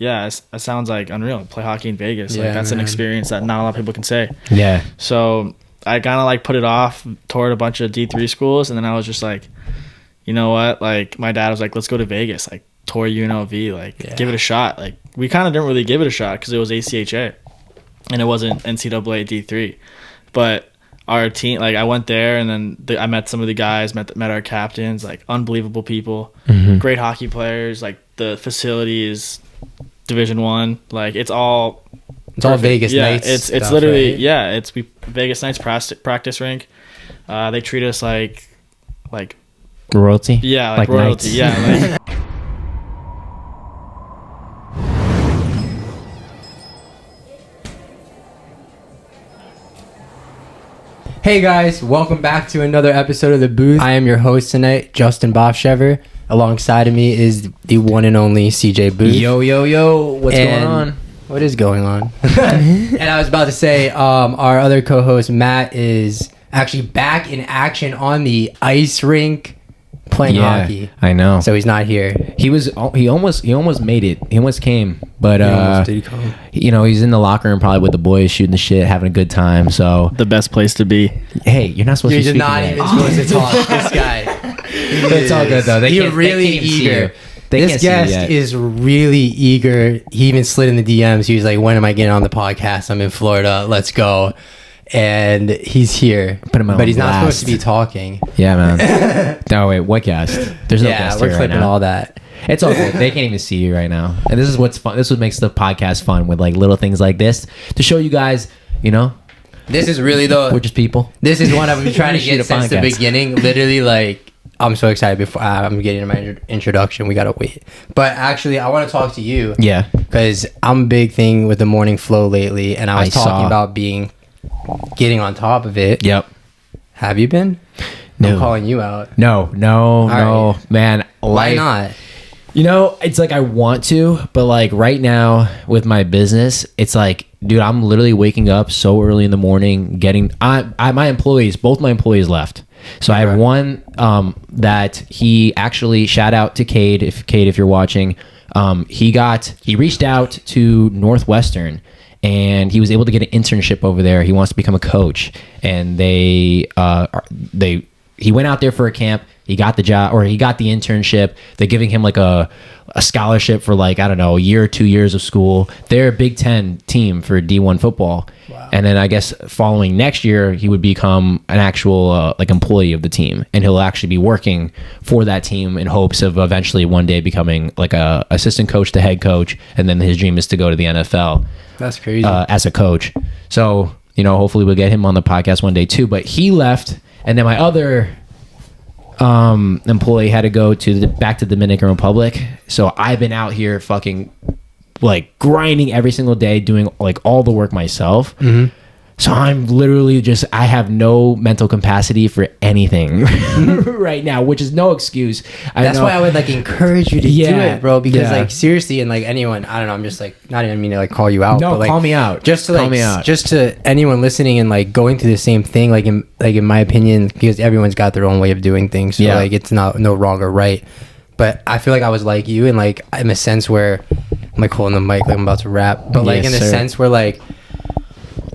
Yeah, it sounds like unreal. Play hockey in Vegas. Like that's an experience that not a lot of people can say. Yeah. So I kind of like put it off, toured a bunch of D3 schools, and then I was just like, you know what? Like my dad was like, let's go to Vegas, like tour UNLV, like give it a shot. Like we kind of didn't really give it a shot because it was ACHA and it wasn't NCAA D3. But our team, like I went there and then I met some of the guys, met our captains, like unbelievable people, great hockey players. Like the facility is Division I. Like it's all Vegas Knights. It's literally right? It's Vegas Knights practice rink. They treat us like royalty. Yeah, like royalty. Knights. Yeah. Like, Hey guys, welcome back to another episode of The Boothe. I am your host tonight, Justin Bofshever. Alongside of me is the one and only CJ Boothe. Yo, what's going on? What is going on? And I was about to say, our other co-host Matt is actually back in action on the ice rink playing hockey. I know. So he's not here. He almost made it. He almost came, but did he come? You know, he's in the locker room probably with the boys shooting the shit, having a good time. So the best place to be. Hey, you're not supposed to. You're not even supposed to talk. This guy. It's all good though. He's really eager. This guest is really eager. He even slid in the DMs. He was like, "When am I getting on the podcast? I'm in Florida. Let's go." And he's here, but he's not supposed to be talking. Yeah, man. No, wait, what guest? There's no guest here. We're clipping all that. It's all good. They can't even see you right now. And this is what's fun. This is what makes the podcast fun, with like little things like this to show you guys, you know. This is really we're just people. This is one I've been trying to get since the beginning. Literally, like, I'm so excited. Before I'm getting to my introduction, we gotta wait. But actually, I want to talk to you. Yeah. Because I'm a big thing with the morning flow lately, and I was talking about getting on top of it. Yep. Have you been? No. I'm calling you out. No, right. Man. Why not? You know, it's like I want to, but like right now with my business, it's like, dude, I'm literally waking up so early in the morning, both my employees left. So I have one that he actually, shout out to Cade, if you're watching, he reached out to Northwestern and he was able to get an internship over there. He wants to become a coach, and he went out there for a camp. He got the job, or he got the internship. They're giving him like a scholarship for like, I don't know, a year or 2 years of school. They're a Big Ten team for D1 football. Wow. And then I guess following next year, he would become an actual like employee of the team, and he'll actually be working for that team in hopes of eventually one day becoming like a assistant coach to head coach. And then his dream is to go to the NFL. That's crazy. As a coach. So, you know, hopefully we'll get him on the podcast one day too. But he left, and then my other employee had to go back to Dominican Republic. So I've been out here fucking like grinding every single day, doing like all the work myself. Mm-hmm. So I'm literally I have no mental capacity for anything right now, which is no excuse. That's why I would like encourage you to do it, bro. Because like seriously, and like anyone, I don't know, I'm just like not even mean to like call you out. No, but, like, call me out. Just to anyone listening and like going through the same thing, like in my opinion, because everyone's got their own way of doing things. So like it's no wrong or right. But I feel like I was like you, and like in a sense where I'm like holding the mic, like I'm about to rap, but like in the sense where like,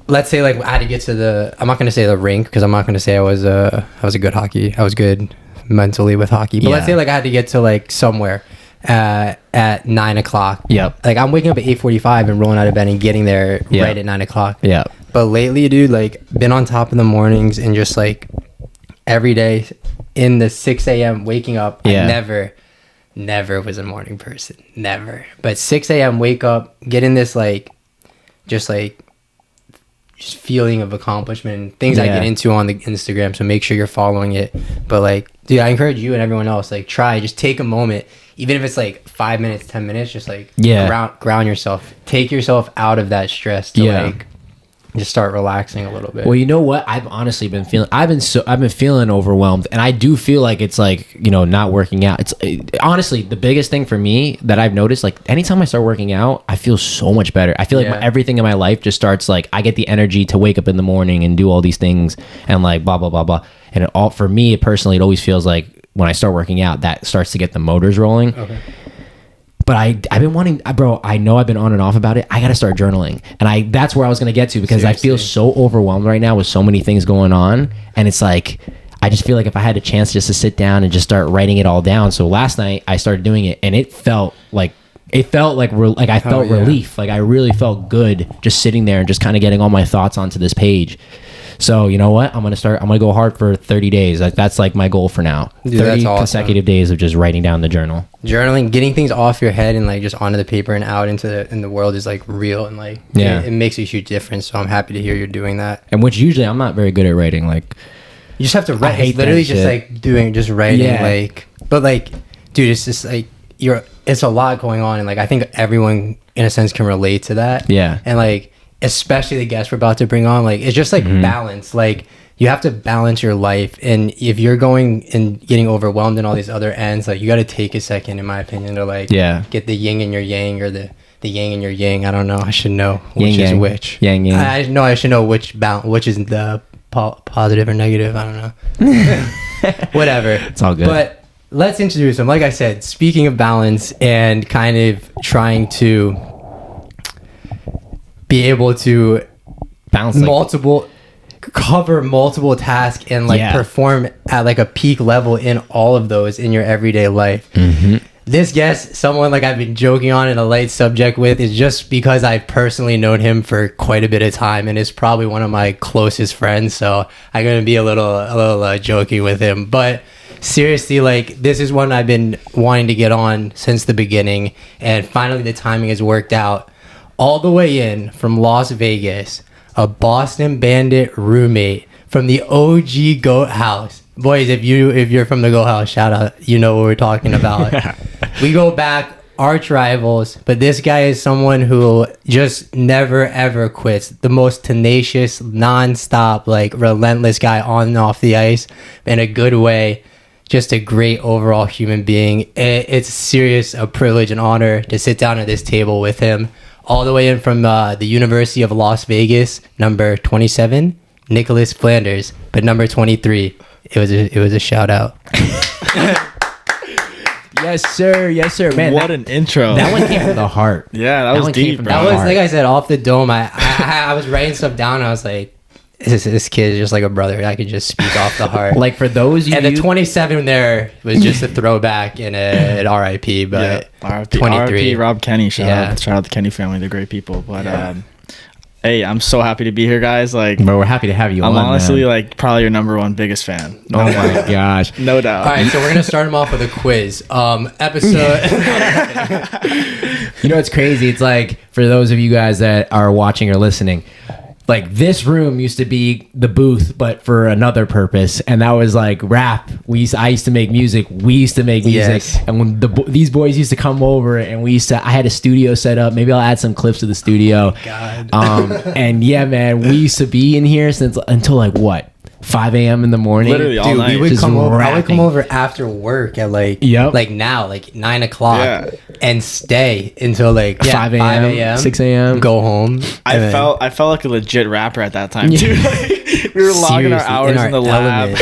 let's say like I had to get to I'm not going to say the rink, because I'm not going to say I was a good hockey. I was good mentally with hockey. But let's say like I had to get to like somewhere at 9 o'clock. Yep. Like I'm waking up at 8:45 and rolling out of bed and getting there right at 9 o'clock. Yeah. But lately, dude, like been on top in the mornings and just like every day in the 6 a.m. waking up. I never was a morning person. Never. But 6 a.m. wake up, get in this like just feeling of accomplishment and things I get into on the Instagram, so make sure you're following it. But like, dude, I encourage you and everyone else, like just take a moment, even if it's like 5 minutes, 10 minutes, just like ground yourself, take yourself out of that stress to like just start relaxing a little bit. Well, you know what? I've honestly been feeling, I've been feeling overwhelmed, and I do feel like it's like, you know, not working out. It's honestly the biggest thing for me that I've noticed, like anytime I start working out, I feel so much better. I feel like everything in my life just starts, like I get the energy to wake up in the morning and do all these things and like blah, blah, blah, blah. And for me personally, it always feels like when I start working out, that starts to get the motors rolling. Okay. But I've been wanting, bro. I know I've been on and off about it. I got to start journaling, and that's where I was gonna get to, because Seriously. I feel so overwhelmed right now with so many things going on, and it's like I just feel like if I had a chance just to sit down and just start writing it all down. So last night I started doing it, and it felt like I felt relief. Like I really felt good just sitting there and just kind of getting all my thoughts onto this page. So you know what? I'm gonna go hard for 30 days. That's like my goal for now. Dude, 30 awesome. Consecutive days of just writing down the journal. Journaling, getting things off your head and like just onto the paper and out into the world is like real, and like it makes a huge difference. So I'm happy to hear you're doing that. And which usually I'm not very good at writing. Like you just have to write. It's literally just like writing. Like, but like, dude, it's just like it's a lot going on, and like I think everyone in a sense can relate to that. Yeah. And like, especially the guests we're about to bring on, like it's just like balance. Like you have to balance your life, and if you're going and getting overwhelmed in all these other ends, like you got to take a second, in my opinion, to like get the yin and your yang, or the yang and your yang. I don't know. I should know which is which. Yang yang. I know I should know which is the positive or negative. I don't know. Whatever. It's all good. But let's introduce him. Like I said, speaking of balance and kind of trying to be able to balance cover multiple tasks and like perform at like a peak level in all of those in your everyday life. This guest, someone like I've been joking on in a light subject with, is just because I've personally known him for quite a bit of time and is probably one of my closest friends. So I'm gonna be a little joking with him, but seriously, like this is one I've been wanting to get on since the beginning, and finally the timing has worked out. All the way in from Las Vegas, a Boston Bandit roommate from the OG Goat House. Boys, if you're from the Goat House, shout out. You know what we're talking about. We go back, arch rivals, but this guy is someone who just never ever quits. The most tenacious, non-stop, like relentless guy on and off the ice in a good way. Just a great overall human being. It's a privilege and honor to sit down at this table with him. All the way in from the University of Las Vegas, number 27, Nick Flanders, but number 23. It was a shout out. Yes, sir, man. What an intro! That one came from the heart. Yeah, that was deep. That was like I said, off the dome. I was writing stuff down. And I was like, this kid is just like a brother. I could just speak off the heart. Like for those and the 27 there was just a throwback and an RIP, but RIP 23. Rob Kenny. Shout out the Kenny family. They're great people. But hey, I'm so happy to be here, guys. Like, bro, we're happy to have you. I'm honestly like probably your number one biggest fan. Oh my gosh, no doubt. All right, so we're gonna start him off with a quiz. Episode. You know what's crazy? It's like for those of you guys that are watching or listening, like this room used to be the booth, but for another purpose, and that was like rap. I used to make music. We used to make music, and when these boys used to come over, and I had a studio set up. Maybe I'll add some clips to the studio. God. And yeah, man, we used to be in here until like what? 5 a.m. in the morning. Literally all night. We would come over. I would come over after work at like 9 o'clock and stay until like 5 a.m., 6 a.m. Go home. I felt like a legit rapper at that time too. We were logging our hours in the lab.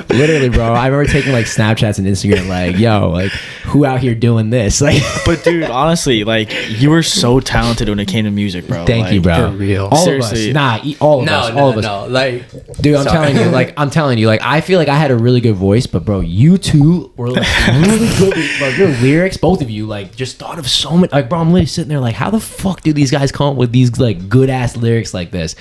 Literally, bro. I remember taking like Snapchats and Instagram, like, yo, like who out here doing this? Like, but dude, honestly, like you were so talented when it came to music, bro. Thank you, bro. For real. All Seriously. Of us. All of us. No, like, dude, I'm telling you, like, I feel like I had a really good voice, but bro, you two were like really good with like, your lyrics. Both of you, like, just thought of so much. Like, bro, I'm literally sitting there like, how the fuck do these guys come up with these like good ass lyrics like this?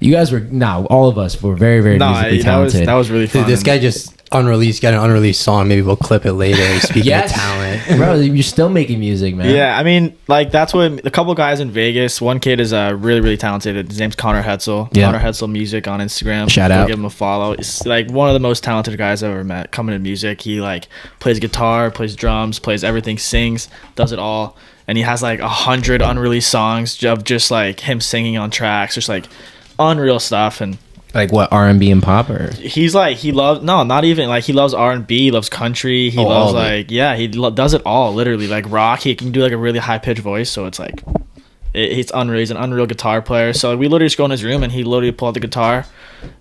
You guys were all of us were very, very musically talented. That was really fun. Dude, this guy just got an unreleased song. Maybe we'll clip it later. Speaking of talent, bro, you're still making music, man. Yeah, I mean, like that's what a couple guys in Vegas. One kid is really, really talented. His name's Connor Hetzel. Yeah. Connor Hetzel Music on Instagram. Shout out. Give him a follow. It's like one of the most talented guys I've ever met. Coming to music, he like plays guitar, plays drums, plays everything, sings, does it all, and he has like 100 unreleased songs of just like him singing on tracks, just like unreal stuff. And like what, R&B and pop, or he's like he loves not even like he loves R&B, loves country, he loves like he does it all, literally, like rock. He can do like a really high pitched voice, so it's like He's unreal. He's an unreal guitar player. So like, we literally just go in his room and he literally pull out the guitar.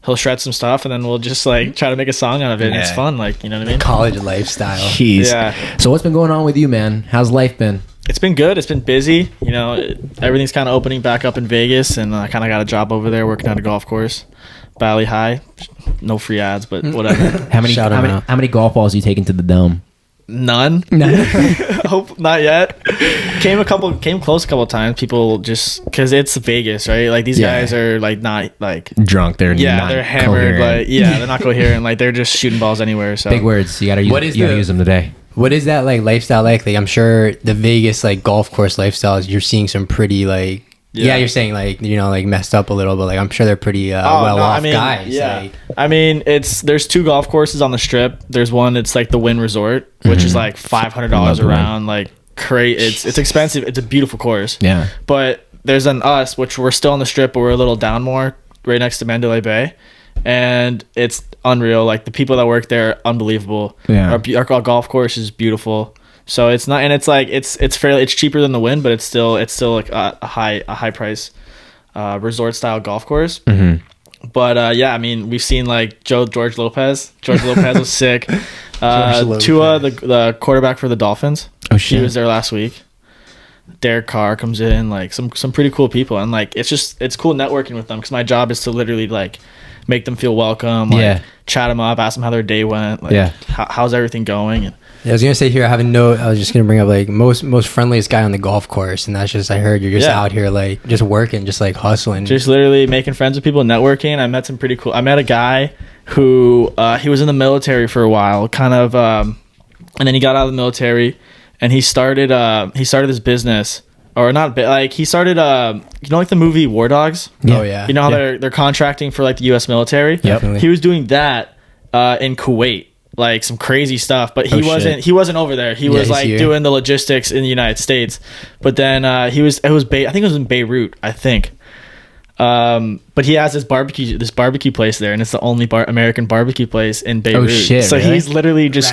He'll shred some stuff and then we'll just like try to make a song out of it. And it's fun. Like, you know what I mean? College lifestyle. Jeez. Yeah. So what's been going on with you, man? How's life been? It's been good. It's been busy. You know, everything's kind of opening back up in Vegas, and I kind of got a job over there working at a golf course, Valley High. No free ads, but whatever. How many golf balls are you taking to the dome? None. Hope not yet. Came close a couple of times. People just because it's Vegas, right? Like these guys are like not like drunk. They're they're hammered. Like they're not coherent. Like they're just shooting balls anywhere. So big words. You gotta use them today. What is that like lifestyle like? Like I'm sure the Vegas like golf course lifestyles, you're seeing some pretty like you're saying like, you know, like messed up a little, but like I'm sure they're pretty off guys. Yeah. Like, I mean, there's 2 golf courses on the Strip. There's one, it's like the Wynn Resort, which is like $500 a round. Like it's expensive. It's a beautiful course. Yeah. But there's an us, which we're still on the Strip, but we're a little down more, right next to Mandalay Bay. And it's unreal. Like the people that work there are unbelievable. Yeah. Our golf course is beautiful. So it's not, and it's like it's cheaper than the Wynn, but it's still like a high price resort style golf course. But I mean, we've seen like George Lopez. George Lopez was sick. Tua, the quarterback for the Dolphins. Oh shit, he was there last week. Derek Carr comes in, like some pretty cool people, and like it's cool networking with them because my job is to literally like make them feel welcome, like chat them up, ask them how their day went, like how's everything going. And I was gonna say here, I was just gonna bring up like most friendliest guy on the golf course, and that's just I heard you're just out here like just working, just like hustling, just literally making friends with people, networking. I met some pretty cool. I met a guy who he was in the military for a while, kind of, and then he got out of the military, and he started this business. Or not, like he started, you know, like the movie War Dogs. Yeah. Oh yeah. You know how they're contracting for like the U.S. military. Yep. He was doing that in Kuwait, like some crazy stuff. But he wasn't over there. He was like doing the logistics in the United States. But then I think it was in Beirut, I think. But he has this barbecue place there, and it's the only American barbecue place in Beirut. Oh shit! So really? He's literally just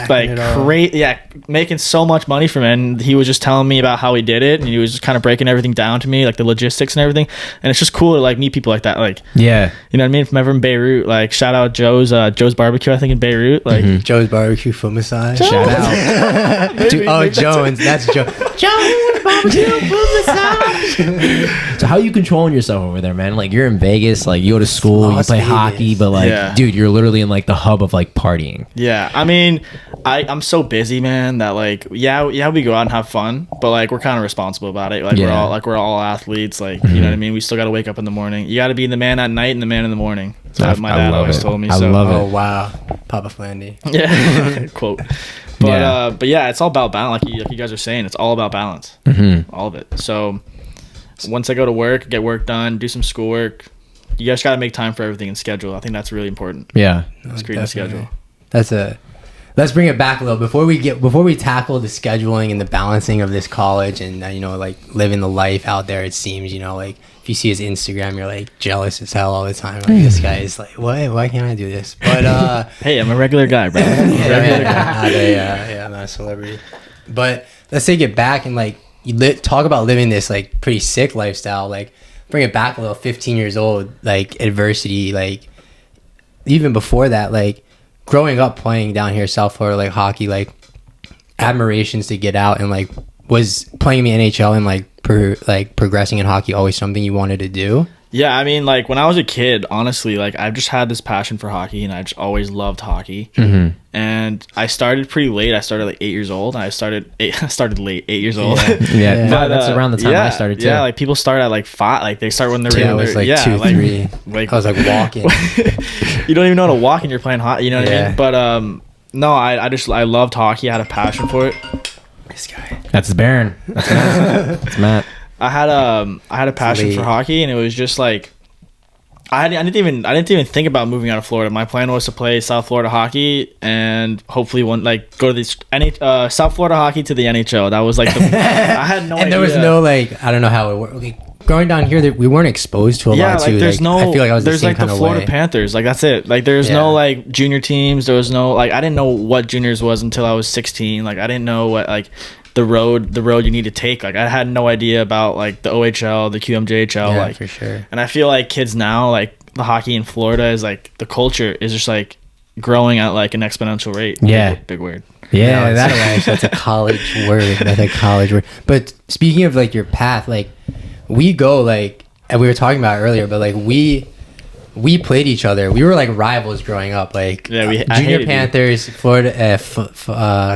making so much money from it. And he was just telling me about how he did it, and he was just kind of breaking everything down to me, like the logistics and everything. And it's just cool to like meet people like that. Like, you know what I mean? From ever in Beirut, like shout out Joe's Barbecue, I think in Beirut, like Joe's Barbecue Foot Massage. Shout out. Jones, that's Joe. Joe's Barbecue Foot Massage. So how are you controlling yourself over there, man? Like you're in Vegas, like you go to school, you play hockey, but like, dude, you're literally in like the hub of like partying. Yeah, I mean, I'm so busy, man, that like, we go out and have fun, but like we're kind of responsible about it. Like we're all athletes, like you know what I mean. We still got to wake up in the morning. You got to be the man at night and the man in the morning. So my dad always told me. I love it. Oh wow, Papa Flandy. Yeah, quote. But yeah, it's all about balance. Like you guys are saying, it's all about balance. All of it. So once I go to work, get work done, do some schoolwork, you guys got to make time for everything and schedule. I think that's really important. Yeah. It's creating a schedule. Let's bring it back a little before we tackle the scheduling and the balancing of this college and you know, like living the life out there. It seems, you know, like if you see his Instagram, you're like jealous as hell all the time. Like this guy is like, why can't I do this? But hey, I'm a regular guy, bro. I'm not a celebrity. But let's take it back and like talk about living this like pretty sick lifestyle. Like bring it back a little. 15 years old, like adversity, like even before that, like growing up playing down here South Florida, like hockey, like admirations to get out and like was playing in the NHL and like progressing in hockey always something you wanted to do? Yeah, I mean, like when I was a kid, honestly, like I've just had this passion for hockey, and I just always loved hockey. And I started pretty late. I started like 8 years old. And I started late, 8 years old. Yeah. But, that's around the time I started too. Yeah, like people start at like 5. Like they start when they're I was like 2, 3. Like I was like walking. You don't even know how to walk, and you're playing hockey. You know what I mean? But no, I loved hockey. I had a passion for it. This guy. That's Barran. That's Matt. I had a passion for hockey, and it was just like I didn't even think about moving out of Florida. My plan was to play South Florida hockey and hopefully go to the South Florida hockey to the NHL. That was like I had no idea. And there was no like I don't know how it worked. Okay, growing down here, we weren't exposed to a lot too. There's like, I feel like I was there's the same like the kind of Florida way. Panthers. Like that's it. Like there's no like junior teams. There was no like I didn't know what juniors was until I was 16. Like I didn't know what like the road you need to take. Like I had no idea about like the OHL, the QMJHL, like for sure. And I feel like kids now, like the hockey in Florida is like the culture is just like growing at like an exponential rate. Yeah. Big word. Yeah, That's a college word. That's a college word. But speaking of like your path, like we go like, and we were talking about it earlier, but like we played each other. We were like rivals growing up. Like Junior Panthers, Florida,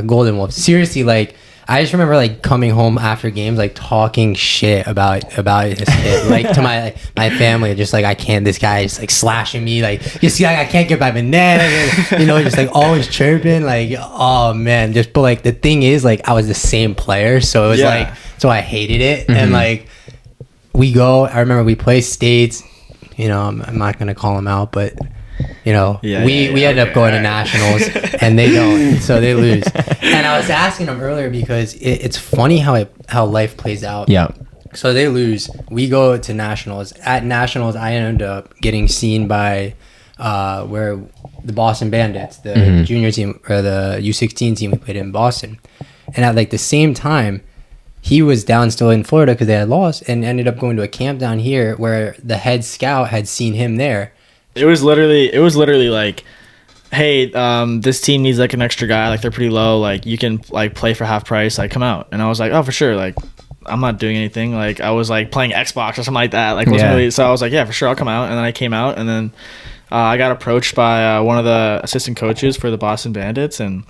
Golden Wolves. Seriously, like I just remember like coming home after games, like talking shit about his kid, like to my family, just like I can't. This guy is like slashing me, like you see, I can't get by the net, and, you know, just like always chirping, like oh man, just but like the thing is, like I was the same player, so it was like so I hated it, and like we go. I remember we play states. You know, I'm not gonna call them out, but you know, we ended up going to nationals, and they don't, so they lose. And I was asking them earlier because it's funny how life plays out. Yeah. So they lose. We go to nationals. At nationals, I ended up getting seen by where the Boston Bandits, the junior team or the U16 team we played in Boston, and at like the same time. He was down still in Florida because they had lost and ended up going to a camp down here where the head scout had seen him there. It was literally like, hey, this team needs like an extra guy. Like they're pretty low. Like you can like play for half price. Like come out. And I was like, oh, for sure. Like I'm not doing anything. Like I was like playing Xbox or something like that. Like wasn't really. So I was like, yeah, for sure, I'll come out. And then I came out, and then I got approached by one of the assistant coaches for the Boston Bandits, and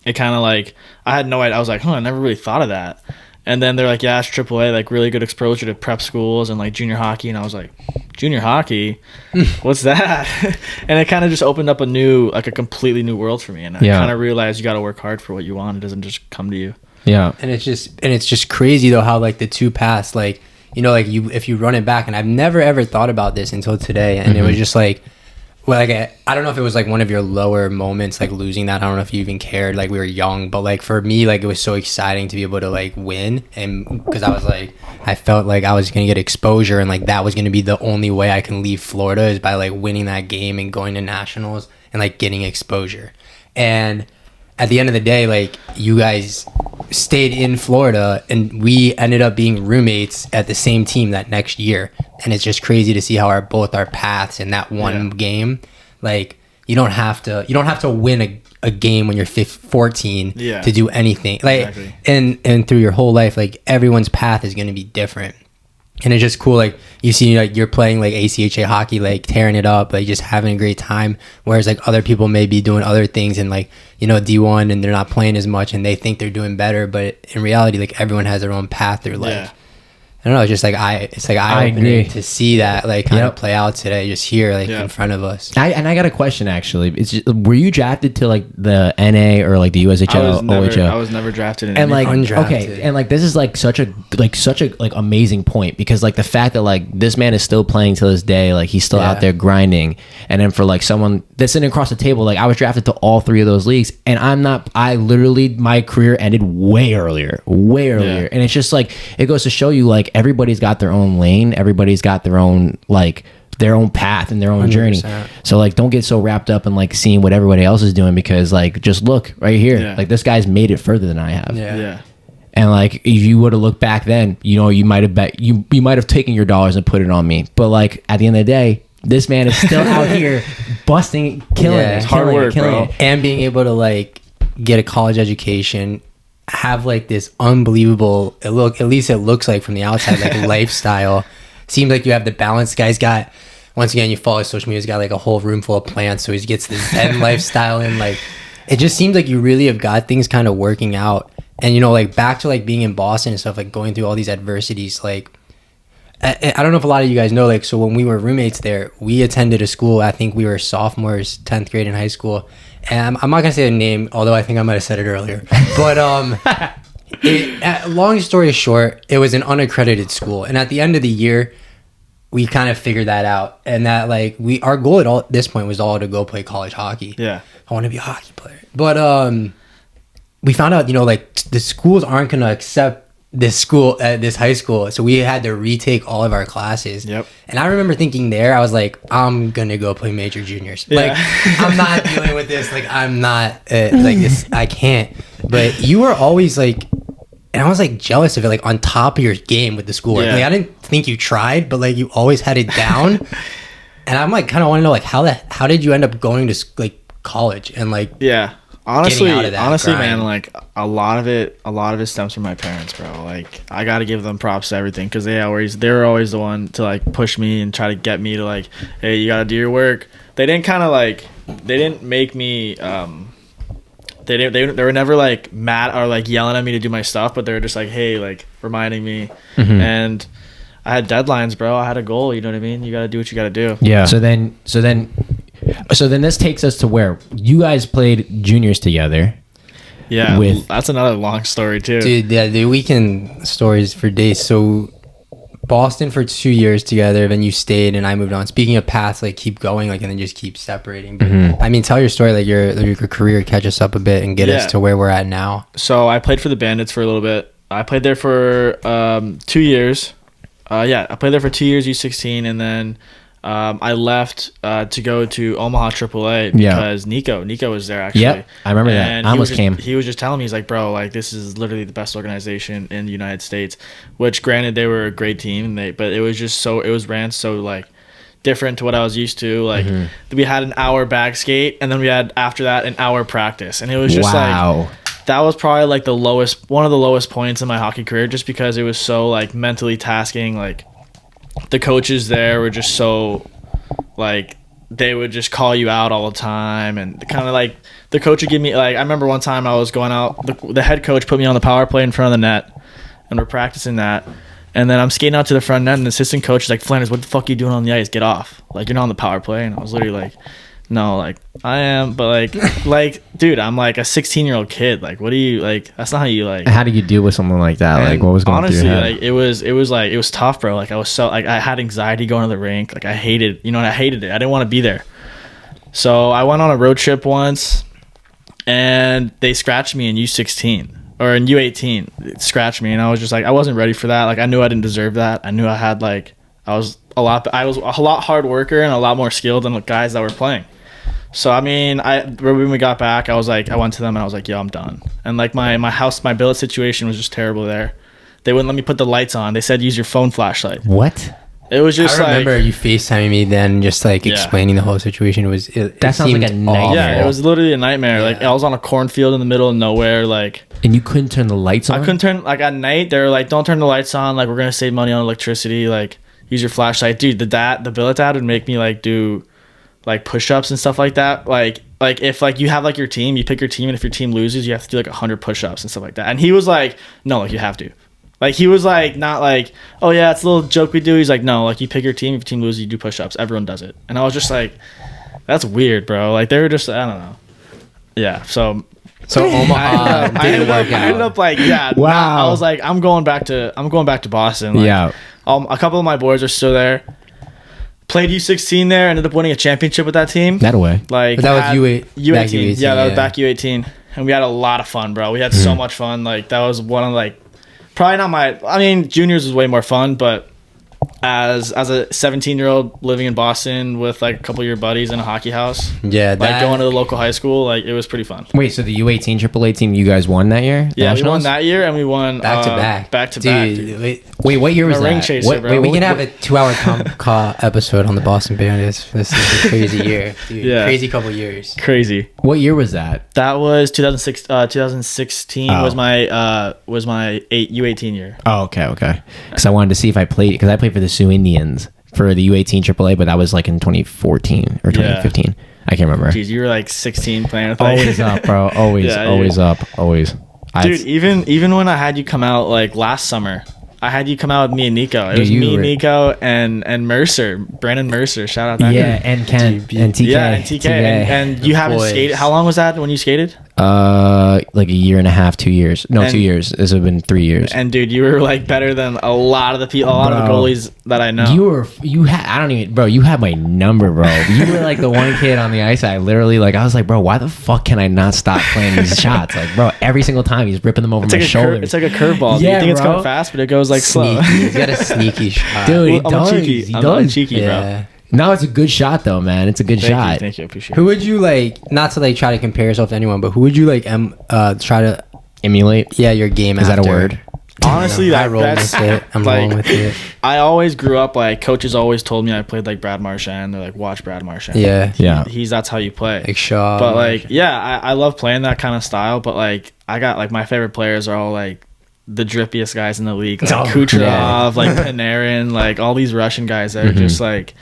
it kind of like I had no idea. I was like, I never really thought of that. And then they're like, yeah, it's AAA, like really good exposure to prep schools and like junior hockey. And I was like, junior hockey? What's that? And it kind of just opened up a completely new world for me. And I kind of realized you got to work hard for what you want. It doesn't just come to you. Yeah. And it's just crazy though, how like the two paths, like, you know, like if you run it back, and I've never ever thought about this until today. And it was just like, well, like I don't know if it was like one of your lower moments, like losing that. I don't know if you even cared. Like we were young, but like for me, like it was so exciting to be able to like win, and because I was like, I felt like I was gonna get exposure, and like that was gonna be the only way I can leave Florida is by like winning that game and going to nationals and like getting exposure. And at the end of the day, like you guys stayed in Florida, and we ended up being roommates at the same team that next year. And it's just crazy to see how both our paths in that one game, like you don't have to win a game when you're 14 to do anything, like and through your whole life, like everyone's path is going to be different. And it's just cool, like you see, like you're playing like ACHA hockey, like tearing it up, like just having a great time. Whereas like other people may be doing other things and like, you know, D1, and they're not playing as much, and they think they're doing better, but in reality, like everyone has their own path through life. I don't know, it's just like I agree to see that like kind of play out today, just here like in front of us. I got a question actually. Were you drafted to like the NA or like the USHL, OHL? I was never drafted in and like undrafted. Okay, and like this is like such a like amazing point, because like the fact that like this man is still playing to this day, like he's still out there grinding, and then for like someone that's sitting across the table, like I was drafted to all three of those leagues, and I literally my career ended way earlier, and it's just like it goes to show you like everybody's got their own lane, everybody's got their own like their own path and their own 100%. Journey. So like don't get so wrapped up in like seeing what everybody else is doing, because like just look right here, like this guy's made it further than I have. And like if you would have looked back then, you know, you might have taken your dollars and put it on me, but like at the end of the day, this man is still out here busting, killing it, hard work, bro. And being able to like get a college education, have like this unbelievable at least it looks like from the outside, like lifestyle. Seems like you have the balance. Guy's got, once again, you follow his social media, he's got like a whole room full of plants, so he gets this Zen lifestyle, and like it just seems like you really have got things kind of working out. And you know, like back to like being in Boston and stuff, like going through all these adversities, like I don't know if a lot of you guys know, like, so when we were roommates there, we attended a school, I think we were sophomores, 10th grade in high school, and I'm not gonna say the name, although I think I might have said it earlier, but long story short, it was an unaccredited school, and at the end of the year we kind of figured that out, and that like our goal at this point was all to go play college hockey. I want to be a hockey player, but we found out, you know, like the schools aren't gonna accept this school at this high school, so we had to retake all of our classes. And I remember thinking there, I was like, I'm gonna go play major juniors. Like I'm not dealing with this, like I'm not like this, I can't. But you were always like And I was like jealous of it, like on top of your game with the schoolwork. Yeah. Like I didn't think you tried, but like you always had it down. And I'm like kind of want to know like how did you end up going to like college and like honestly grind. Man, like a lot of it stems from my parents, bro. Like I gotta give them props to everything because they were always the one to like push me and try to get me to like, hey, you gotta do your work. They didn't make me they were never like mad or like yelling at me to do my stuff, but they were just like, hey, like reminding me. And I had deadlines, bro. I had a goal, you know what I mean? You gotta do what you gotta do. Yeah. So then this takes us to where you guys played juniors together. Yeah, that's another long story too. Dude, yeah, the weekend stories for days. So Boston for 2 years together, then you stayed and I moved on. Speaking of paths, like keep going, like and then just keep separating. But I mean, tell your story, like your career, catch us up a bit and get us to where we're at now. So I played for the Bandits for a little bit. I played there for 2 years. I played there for 2 years, U16, and then I left to go to Omaha AAA because Nico was there actually. Yep, I remember that. I almost came. He was just telling me, he's like, bro, like this is literally the best organization in the United States. Which, granted, they were a great team, but it was just it was ran so like different to what I was used to. Like we had an hour back skate, and then we had after that an hour practice, and it was just like. That was probably like one of the lowest points in my hockey career, just because it was so like mentally tasking. Like the coaches there were just so like they would just call you out all the time, and kind of like the coach would give me like I remember one time I was going out, the head coach put me on the power play in front of the net, and we're practicing that, and then I'm skating out to the front net, and the assistant coach is like, Flanders, what the fuck are you doing on the ice? Get off! Like you're not on the power play. And I was literally like, no, like I am, but like dude, I'm like a 16-year-old kid. Like what do you like? That's not how you like. How do you deal with something like that? Like what was going honestly, through your head? like it was tough, bro. Like I was so like I had anxiety going to the rink. Like I hated it. I didn't want to be there. So I went on a road trip once, and they scratched me in U16 or in U18. It scratched me, and I was just like I wasn't ready for that. Like I knew I didn't deserve that. I knew I was a lot hard worker and a lot more skilled than the guys that were playing. So I mean, when we got back, I went to them and I was like, yo, I'm done. And like my billet situation was just terrible there. They wouldn't let me put the lights on. They said use your phone flashlight. What? It was just I remember you FaceTiming me then, just like explaining the whole situation. That sounds like a nightmare. Yeah, it was literally a nightmare. Like I was on a cornfield in the middle of nowhere, like. And you couldn't turn the lights on? I couldn't turn, like at night, they were like, don't turn the lights on. Like we're going to save money on electricity. Like use your flashlight. Dude, the billet dad would make me like do like push-ups and stuff like that. Like if like you have like your team, you pick your team, and if your team loses, you have to do like 100 push-ups and stuff like that. And he was like, no, like you have to. Like he was like, not like, oh yeah, it's a little joke we do. He's like, no, like you pick your team, if your team loses, you do push-ups. Everyone does it. And I was just like, that's weird, bro. Like they were just, I don't know. Yeah, so Omaha didn't work out. I ended up like, wow. I was like, I'm going back to Boston. Like, a couple of my boys are still there. Played U16 there, ended up winning a championship with that team. That way. Like but that was U18. Yeah, that was back U18. And we had a lot of fun, bro. We had so much fun. Like that was one of like probably not juniors was way more fun, but as a 17-year-old living in Boston with like a couple of your buddies in a hockey house, like going to the local high school, like it was pretty fun. Wait, so the U18 AAA team, you guys won that year? Yeah, we won that year, and we won back to back. Wait, what year was that? Ring chaser, bro. We can have a 2-hour episode on the Boston Bandits. This is a crazy year, dude. Yeah. Crazy couple years. Crazy. What year was that? That was 2016 was my U18 year. Oh, okay. Because I wanted to see if I played, because I played for the Sioux Indians for the U18 AAA, but that was like in 2014 or 2015. Yeah. I can't remember. Jeez, you were like 16 playing with always up, bro. Always up. Dude, even when I had you come out like last summer, I had you come out with me and Nico. It was me, Nico, and Mercer, Brandon Mercer. Shout out that guy. And Ken and TK. Yeah, and TK. And you haven't skated. How long was that when you skated? Like a year and a half, 2 years. No, 2 years. This would have been 3 years. And dude, you were like better than a lot of the people, of the goalies that I know. You had my number, bro. You were like the one kid on the ice. I literally I was like, bro, why the fuck can I not stop playing these shots? Like, bro, every single time he's ripping them over my shoulder. It's like a curveball. Yeah, you think it's going fast, but it goes like slow. He's got a sneaky shot. Dude, I'm cheeky, bro. No, it's a good shot though, man. It's a good shot. Thank you. Appreciate it. Who would you like? Not to like try to compare yourself to anyone, but who would you like? Try to emulate? Yeah, your game. Is that a word? Honestly, I roll with it. I'm rolling with it. I always grew up like coaches always told me I played like Brad Marchand. They're like, watch Brad Marchand. Yeah. He's that's how you play. Like Shaw. But like, yeah, I love playing that kind of style. But like, I got like my favorite players are all like the drippiest guys in the league, like Kucherov, like Panarin, like all these Russian guys that are just like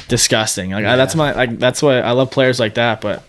disgusting. Like that's why I love players like that. But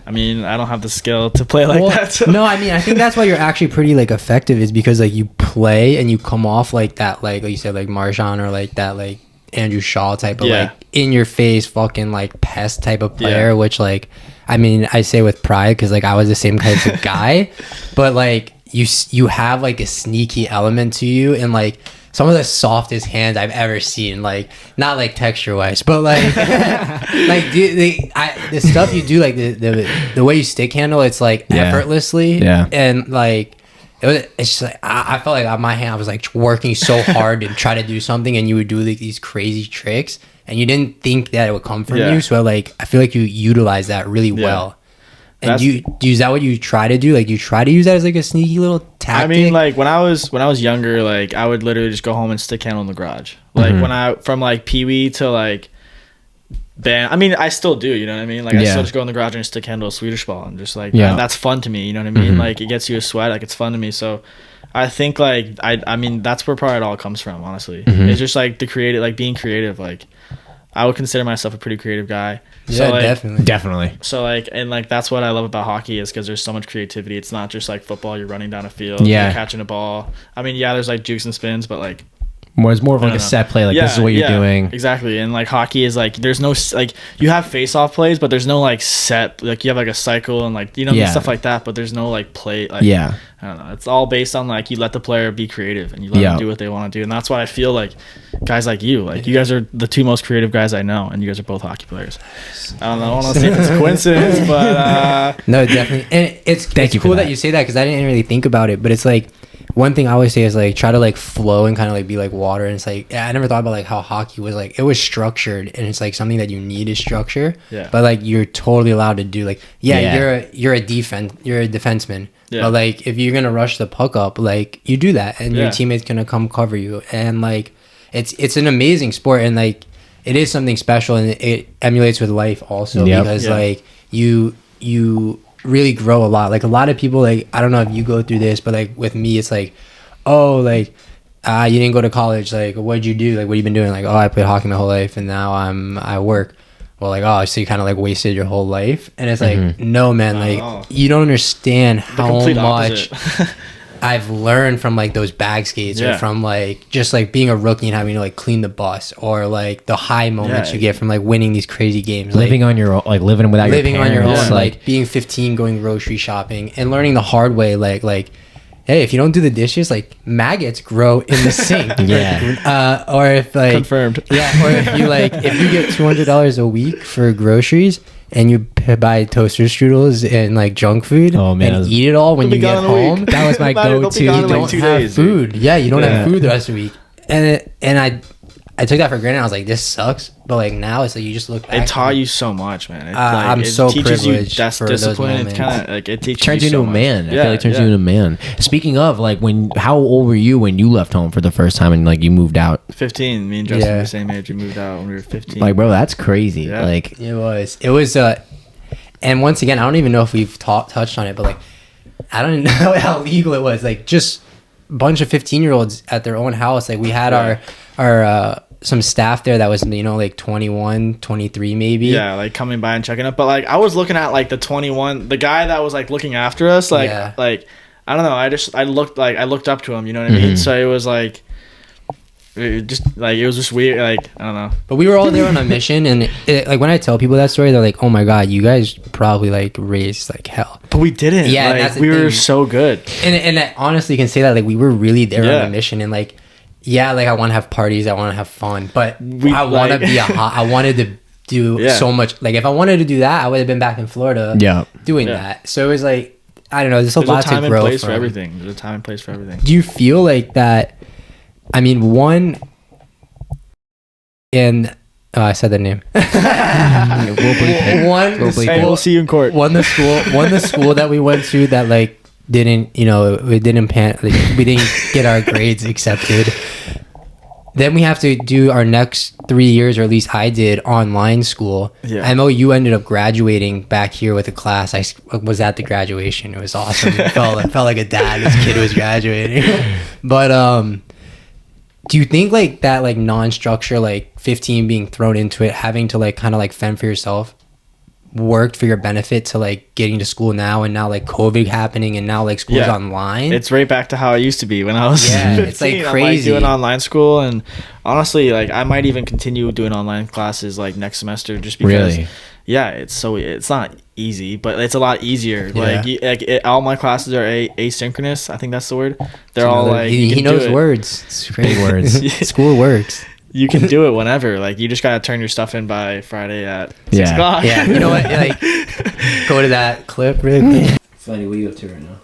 I mean, I don't have the skill to play like that. So. No, I mean, I think that's why you're actually pretty like effective is because like you play and you come off like that, like you said, like Marchand or like that, like Andrew Shaw type of like in your face fucking like pest type of player, which like, I mean, I say with pride because like I was the same type of guy, but like you have like a sneaky element to you and like some of the softest hands I've ever seen, like not like texture wise, but like like the stuff you do, like the way you stick handle, it's like effortlessly, and like it's just like I felt like on my hand I was like working so hard to try to do something, and you would do like these crazy tricks, and you didn't think that it would come from you. So like I feel like you utilize that really well. And is that what you try to do? Like you try to use that as like a sneaky little tactic? I mean, like when I was younger, like I would literally just go home and stick handle in the garage. Like when I from like peewee to like band. I mean, I still do. You know what I mean? Like I still just go in the garage and stick handle a Swedish ball and just like that's fun to me. You know what I mean? Like it gets you a sweat. Like it's fun to me. So I think like I mean that's where probably it all comes from. Honestly, it's just like the creative, like being creative. Like I would consider myself a pretty creative guy. Yeah, so, like, definitely. So like, and like that's what I love about hockey is because there's so much creativity. It's not just like football. You're running down a field, you're catching a ball. I mean, there's like jukes and spins, but like it's more of like a set play. Like this is what you're doing. Exactly. And like hockey is like there's no like you have face off plays, but there's no like set. Like you have like a cycle and like stuff like that. But there's no like play. Like, I don't know. It's all based on like you let the player be creative and you let them do what they want to do. And that's why I feel like guys like you guys are the two most creative guys I know, and you guys are both hockey players. I don't know. I don't want to say if it's a coincidence, but no, definitely. And it's cool that you say that because I didn't really think about it. But it's like one thing I always say is like try to like flow and kind of like be like water. And it's like I never thought about like how hockey was like it was structured and it's like something that you need is structure. Yeah. But like you're totally allowed to do like you're a defenseman. Yeah. But like if you're gonna rush the puck up, like you do that, and your teammate's gonna come cover you, and like it's an amazing sport, and like it is something special, and it emulates with life also because like you really grow a lot. Like a lot of people, like I don't know if you go through this, but like with me, it's like, oh, like you didn't go to college, like what'd you do? Like what have you been doing? Like oh, I played hockey my whole life, and now I work. Well, like, oh, so you kind of like wasted your whole life. And it's like, no, man, like, you don't understand how much I've learned from like those bag skates or from like just like being a rookie and having to like clean the bus or like the high moments you get from like winning these crazy games. Living on your own, like living without your parents. Living on your own, like being 15, going grocery shopping and learning the hard way, like, hey, if you don't do the dishes, like maggots grow in the sink. Or if like confirmed. Yeah. Or if you get $200 a week for groceries and you buy toaster strudels and like junk food and eat it all when you get home. That was my go-to. You don't have food. Yeah, you don't have food the rest of the week. And I took that for granted. I was like, this sucks. But like now it's like you just look back. It taught you so much, man. I'm so privileged for discipline. It kind of like it teaches turns you so into a man. Much. I feel like it turns you into a man. Speaking of, like how old were you when you left home for the first time and like you moved out? 15. Me and Justin were the same age. We moved out when we were 15. Like, bro, that's crazy. Yeah. Like it was and once again, I don't even know if we've touched on it, but like I don't know how legal it was. Like just a bunch of 15-year-olds at their own house. Like we had our some staff there that was, like 21, 23 maybe. Yeah, like coming by and checking up. But like I was looking at like the 21, the guy that was like looking after us, like I don't know, I looked up to him, you know what I mean? So it was like it was just weird, like I don't know. But we were all there on a mission, and like when I tell people that story, they're like, "Oh my god, you guys probably like raised like hell." But we didn't. Yeah, like, we were so good. And I honestly can say that like we were really there on a mission, and like. Yeah, like I want to have parties, I want to have fun, but I want to be I wanted to do so much. Like if I wanted to do that, I would have been back in Florida doing that. So it was like, I don't know, there's a lot to grow from. There's a time and place for everything. There's a time and place for everything. Do you feel like that? I mean, I said the name. We'll see you in court. One the school that we went to that like didn't, you know, we didn't we didn't get our grades accepted. Then we have to do our next 3 years, or at least I did, online school. I know you ended up graduating back here with a class. I was at the graduation. It was awesome. It felt like a dad. This kid was graduating. But do you think like that, like non-structure, like 15 being thrown into it, having to like kind of like fend for yourself, worked for your benefit to like getting to school now, and now like COVID happening, and now like school's online? It's right back to how I used to be when I was 15. It's like crazy. I'm like doing online school, and honestly, like I might even continue doing online classes like next semester, just because it's not easy, but it's a lot easier. All my classes are asynchronous. I think that's the word. They're all like he knows words. It's big words. School works. You can do it whenever. Like you just gotta turn your stuff in by Friday at 6 o'clock. Yeah, you know what? Like, go to that clip really quick. Funny, what are you up to right now?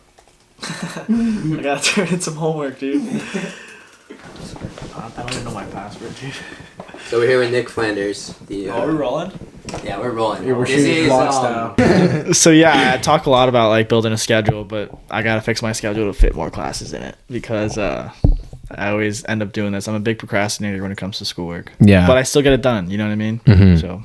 I gotta turn in some homework, dude. I don't even know my password, dude. So we're here with Nick Flanders. Are we rolling? Yeah, we're rolling. We're shooting vlog style. So yeah, I talk a lot about like building a schedule, but I gotta fix my schedule to fit more classes in it, because I always end up doing this. I'm a big procrastinator when it comes to schoolwork. Yeah. But I still get it done. You know what I mean? Mm-hmm. So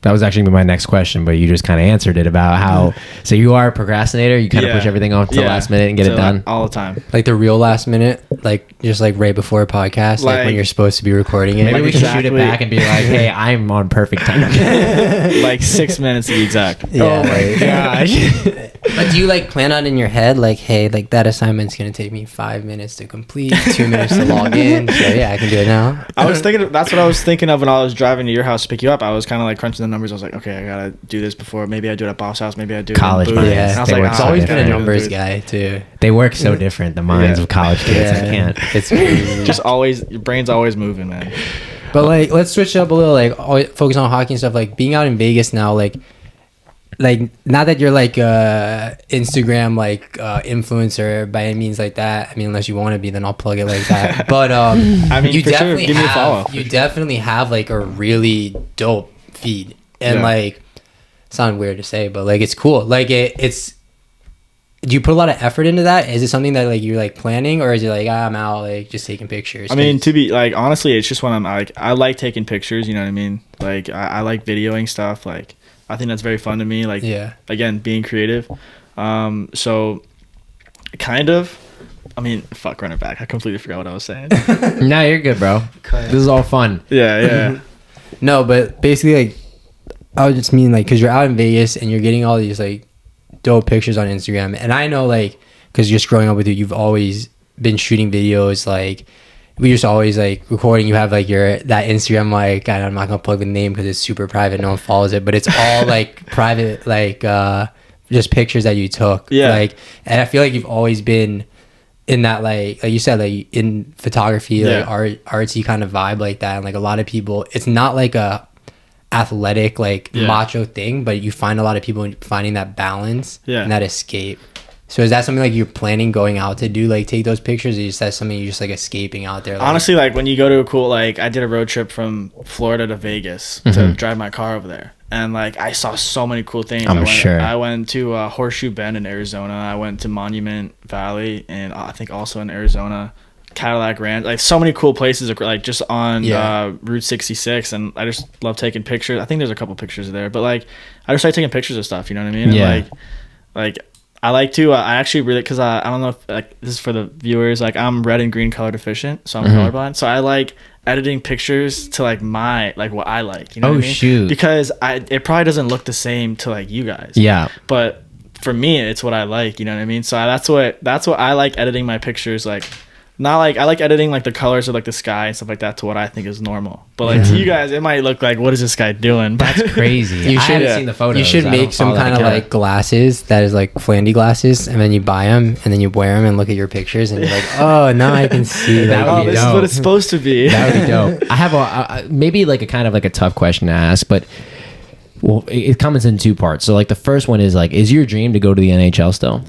that was actually my next question, but you just kind of answered it about how. So you are a procrastinator. You kind of push everything off to the last minute and get it done all the time. Like the real last minute, like just like right before a podcast, like when you're supposed to be recording it. Maybe we should shoot it back and be like, "Hey, I'm on perfect time." Like 6 minutes to be exact. Yeah. Oh my gosh. But do you like plan out in your head, like, hey, like that assignment's gonna take me 5 minutes to complete, 2 minutes to log in, so yeah, I can do it now? That's what I was thinking of when I was driving to your house to pick you up. I was kind of like crunching the numbers. I was like, okay, I gotta do this before. Maybe I do it at Bof's house. Maybe I do college it in Boothe. Yeah, and I was like, it's always been a numbers guy too. They work so different. The minds of college kids. I can't. It's crazy. Just always, your brain's always moving, man. But like, let's switch it up a little. Like, focus on hockey and stuff. Like being out in Vegas now, like not that you're like Instagram like influencer by any means like that. I mean, unless you want to be, then I'll plug it like that. But I mean, you definitely give me a follow. You definitely have like a really dope feed, and like, sound weird to say, but like it's cool. Like it's. Do you put a lot of effort into that? Is it something that like you're like planning, or is it like I'm out like just taking pictures? I mean, to be like honestly, it's just when I'm like I like taking pictures. You know what I mean? Like I like videoing stuff. Like I think that's very fun to me. Like again, being creative. So kind of. I mean, fuck, run it back. I completely forgot what I was saying. No, you're good, bro. This is all fun. Yeah. No, but basically, like I was just mean like because you're out in Vegas and you're getting all these like dope pictures on Instagram, and I know like because just growing up with you, you've always been shooting videos. Like we just always like recording. You have like that Instagram, like I'm not gonna plug the name because it's super private, no one follows it, but it's all like private, like just pictures that you took. Like, and I feel like you've always been in that like you said, like in photography, like artsy kind of vibe like that. And like a lot of people, it's not like a athletic like macho thing, but you find a lot of people finding that balance and that escape. So is that something like you're planning going out to do, like take those pictures, or is that something you're just like escaping out there? Like? Honestly, like when you go to a cool, like I did a road trip from Florida to Vegas to drive my car over there, and like I saw so many cool things. I went to Horseshoe Bend in Arizona. I went to Monument Valley, and I think also in Arizona. Cadillac Ranch, like so many cool places, like just on Route 66, and I just love taking pictures. I think there's a couple pictures there, but like I just like taking pictures of stuff. You know what I mean? And like I like to. I actually really, because I don't know if like this is for the viewers. Like I'm red and green color deficient, so I'm colorblind. So I like editing pictures to like what I like. You know what I mean? Shoot! Because it probably doesn't look the same to like you guys. Yeah. But for me, it's what I like. You know what I mean? So that's what I like editing my pictures like. Not like I like editing like the colors of like the sky and stuff like that to what I think is normal. But like to you guys, it might look like, what is this guy doing? That's crazy. I haven't seen the photos. You should make some kind of like glasses that is like Flandy glasses, and then you buy them and then you wear them and look at your pictures and you're like, oh, now I can see that. Oh, this is what it's supposed to be. That would be dope. I have maybe like a kind of like a tough question to ask, but well, it comes in two parts. So like the first one is like, is your dream to go to the NHL still?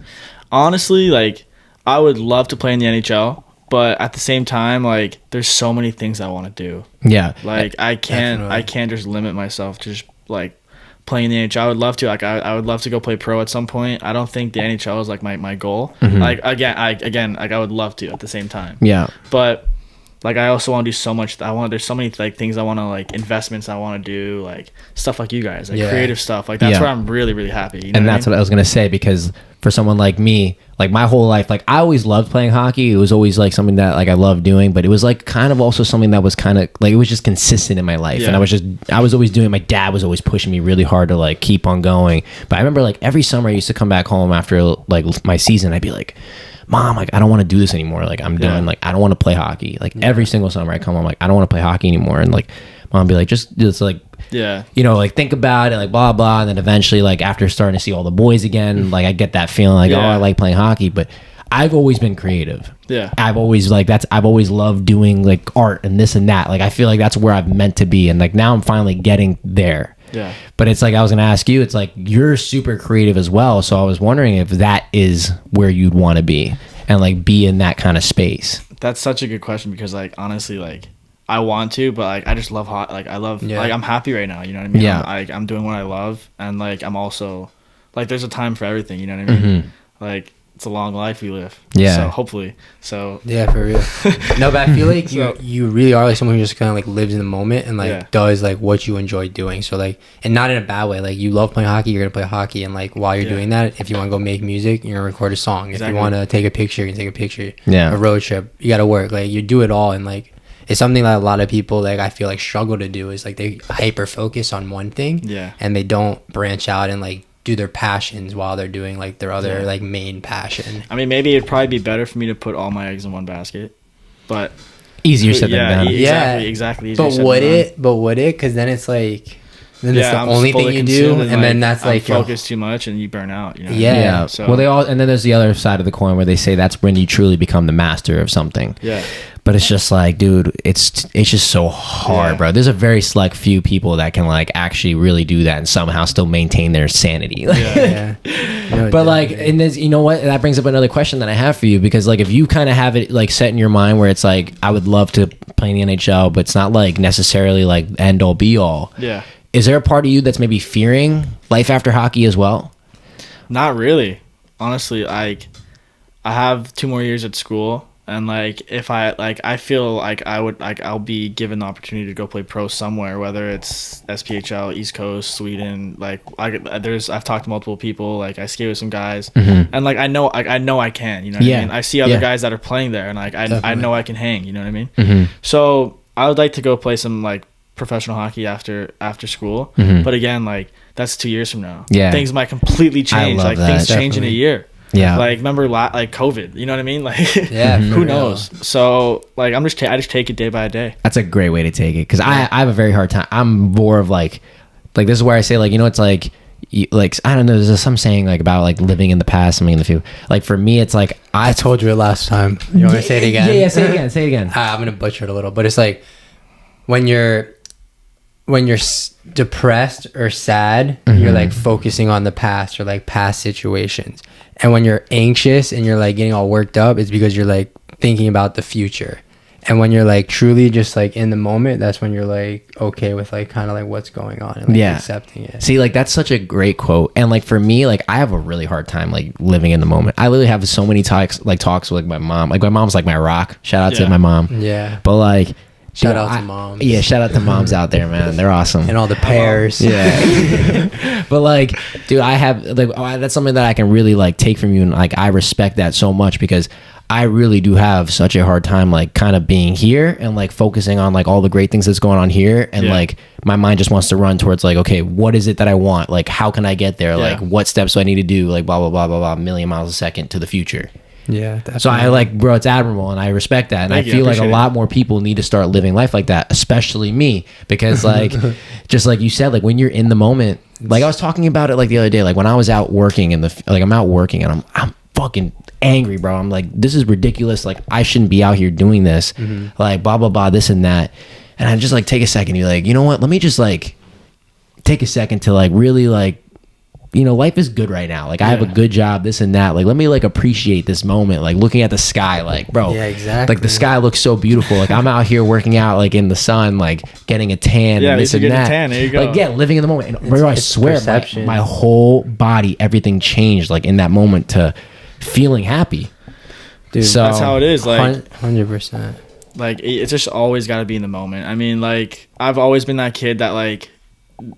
Honestly, like I would love to play in the NHL. But at the same time, like there's so many things I want to do. Yeah. Like I can't just limit myself to just like playing the NHL. I would love to. Like I would love to go play pro at some point. I don't think the NHL is like my goal. Like again, like I would love to at the same time. Yeah. But like I also want to do so much. There's so many like things I want to like investments I want to do, like stuff like you guys, like creative stuff. Like that's where I'm really really happy. You know and that's what I was gonna say, because for someone like me, like my whole life, like I always loved playing hockey. It was always like something that like I loved doing, but it was like kind of also something that was kind of like, it was just consistent in my life. And I was always doing, my dad was always pushing me really hard to like keep on going. But I remember like every summer I used to come back home after like my season. I'd be like, Mom, like I don't want to do this anymore. Like I'm doing, like I don't want to play hockey. Like every single summer I come home, like I don't want to play hockey anymore. And like Mom would be like, just like, you know, like think about it, like blah blah. And then eventually, like after starting to see all the boys again, like I get that feeling like, oh, I like playing hockey. But I've always been creative. I've always loved doing like art and this and that. Like I feel like that's where I've meant to be, and like now I'm finally getting there. But it's like I was gonna ask you, it's like you're super creative as well, so I was wondering if that is where you'd want to be and like be in that kind of space. That's such a good question, because like honestly, like I want to, but like I just love like I love like I'm happy right now, you know what I mean? I'm doing what I love, and like I'm also like there's a time for everything, you know what I mean? Like it's a long life we live. So hopefully. So yeah, for real. No, but I feel like you really are like someone who just kind of like lives in the moment and like does like what you enjoy doing. So like, and not in a bad way. Like you love playing hockey, you're gonna play hockey, and like while you're doing that, if you want to go make music, you're gonna record a song. If you want to take a picture, you can take a picture. A road trip, you gotta work. Like you do it all, and like it's something that a lot of people like I feel like struggle to do, is like they hyper focus on one thing, and they don't branch out and like do their passions while they're doing like their other like main passion. I mean, maybe it'd probably be better for me to put all my eggs in one basket, but easier said than done. Exactly. But would it? Because then it's like, then it's the only thing you do, and then that's like focus too much and you burn out. You know So. Well, and then there's the other side of the coin where they say that's when you truly become the master of something. But it's just like, dude, it's just so hard, bro. There's a very select few people that can like actually really do that and somehow still maintain their sanity. No, but like, and there's, you know what? That brings up another question that I have for you, because like if you kind of have it like set in your mind where it's like, I would love to play in the NHL, but it's not like necessarily like end all be all. Is there a part of you that's maybe fearing life after hockey as well? Not really. Honestly, like I have 2 more years at school. And like if I feel like I'll be given the opportunity to go play pro somewhere, whether it's SPHL, East Coast, Sweden. Like I've talked to multiple people. Like I skate with some guys, and like I know I can. You know what I mean? I see other guys that are playing there, and like I know I can hang. You know what I mean? So I would like to go play some like professional hockey after school. But again, like that's 2 years from now. Things might completely change. Like things change in a year. Like remember like COVID, you know what I mean? Like who knows? So like I just take it day by day. That's a great way to take it, because I have a very hard time. I'm more of like this is where I say like, you know, it's like like I don't know, there's some saying like about like living in the past, something in the future. Like for me it's like I told you it last time. You want me to say it again? Yeah, say it again. I'm gonna butcher it a little, but it's like when you're depressed or sad, you're like focusing on the past or like past situations. And when you're anxious and you're like getting all worked up, it's because you're like thinking about the future. And when you're like truly just like in the moment, that's when you're like okay with like kind of like what's going on and like accepting it. See, like that's such a great quote. And like for me, like I have a really hard time like living in the moment. I literally have so many talks with like my mom. Like my mom's like my rock. Shout out to my mom. But like shout out to moms. Yeah, shout out to moms out there, man. They're awesome. And all the pairs. But like, dude, I have like that's something that I can really like take from you, and like I respect that so much, because I really do have such a hard time like kind of being here and like focusing on like all the great things that's going on here, and like my mind just wants to run towards like, okay, what is it that I want? Like how can I get there? Like what steps do I need to do? Like blah blah blah blah blah, a million miles a second to the future. Definitely. So I like, bro, it's admirable, and I respect that, and I feel like a lot more people need to start living life like that, especially me, because like just like you said, like when you're in the moment, like I was talking about it like the other day, like when I was out working I'm out working and I'm fucking angry, bro. I'm like, this is ridiculous, like I shouldn't be out here doing this, like blah blah blah, this and that. And I just like take a second, you're like, you know what, let me just like take a second to like really like you know, life is good right now. Like I have a good job, this and that. Like let me like appreciate this moment. Like looking at the sky, like bro, yeah, exactly. Like the sky looks so beautiful. Like I'm out here working out like in the sun, like getting a tan and this and that. Tan. There you go. Like living in the moment. And bro, I swear, my whole body, everything changed like in that moment to feeling happy. Dude, so that's how it is. Like 100%. Like it's just always got to be in the moment. I mean, like I've always been that kid that like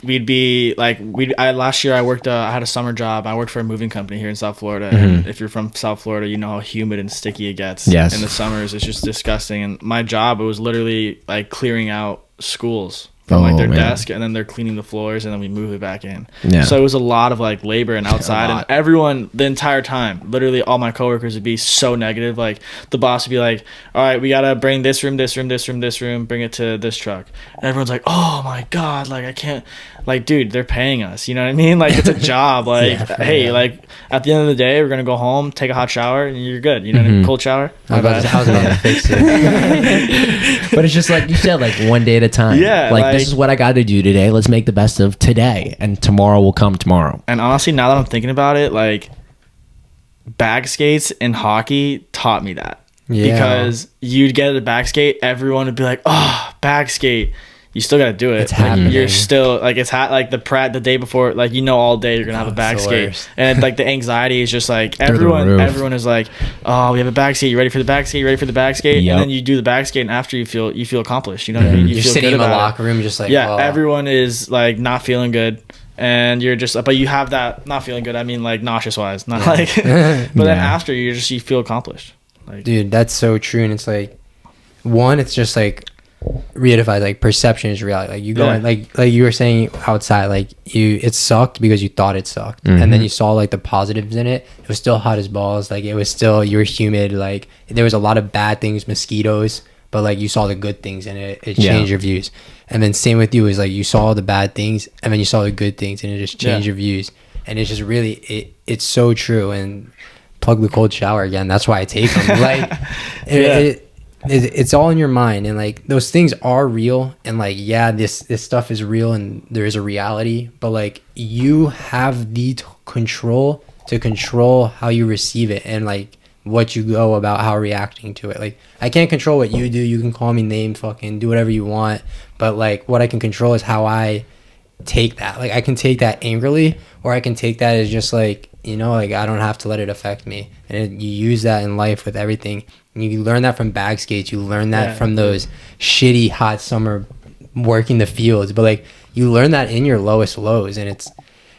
we'd be like last year I worked I had a summer job. I worked for a moving company here in South Florida. And if you're from South Florida, you know how humid and sticky it gets. Yes. In the summers, it's just disgusting. And my job, it was literally like clearing out schools from like their desk, and then they're cleaning the floors, and then we move it back in. Yeah. So it was a lot of like labor and outside, and everyone the entire time, literally all my coworkers would be so negative. Like the boss would be like, "All right, we gotta bring this room, bring it to this truck," and everyone's like, "Oh my god, like I can't." Like, dude, they're paying us. You know what I mean? Like, it's a job. Like, hey, like, at the end of the day, we're going to go home, take a hot shower, and you're good. You know what I mean? Cold shower. I was about to fix it. But it's just like you said, like, one day at a time. Yeah. Like, this is what I got to do today. Let's make the best of today. And tomorrow will come tomorrow. And honestly, now that I'm thinking about it, like, bag skates in hockey taught me that. Yeah. Because you'd get a bag skate, everyone would be like, oh, bag skate. You still gotta do it. It's happening. You're still like like the day before, like all day you're gonna have a bag skate, and like the anxiety is just like everyone is like, oh, we have a bag skate. You ready for the bag skate? You ready for the bag skate? Yep. And then you do the bag skate, and after you feel accomplished. You know what I mean? You're feel sitting good in the locker room, just like everyone is like not feeling good. And you're just, but you have that not feeling good. I mean, like nauseous wise, not like, but then after you feel accomplished. Like, dude, that's so true. And it's like, one, it's just like reifies like perception is reality. Like you go like you were saying outside, like it sucked because you thought it sucked, and then you saw like the positives in it. It was still hot as balls. Like it was still, you were humid. Like there was a lot of bad things, mosquitoes, but like you saw the good things in it. It changed your views. And then same with you, is like you saw the bad things and then you saw the good things, and it just changed your views. And it's just really it's so true. And plug the cold shower again. That's why I take them. Like it's all in your mind, and like those things are real, and like this stuff is real, and there is a reality, but like you have the control to control how you receive it, and like what you go about how reacting to it. Like I can't control what you do. You can call me names, fucking do whatever you want, but like what I can control is how I take that. Like I can take that angrily, or I can take that as just like, like I don't have to let it affect me. And you use that in life with everything. You learn that from bag skates. You learn that from those shitty hot summer working the fields. But like you learn that in your lowest lows, and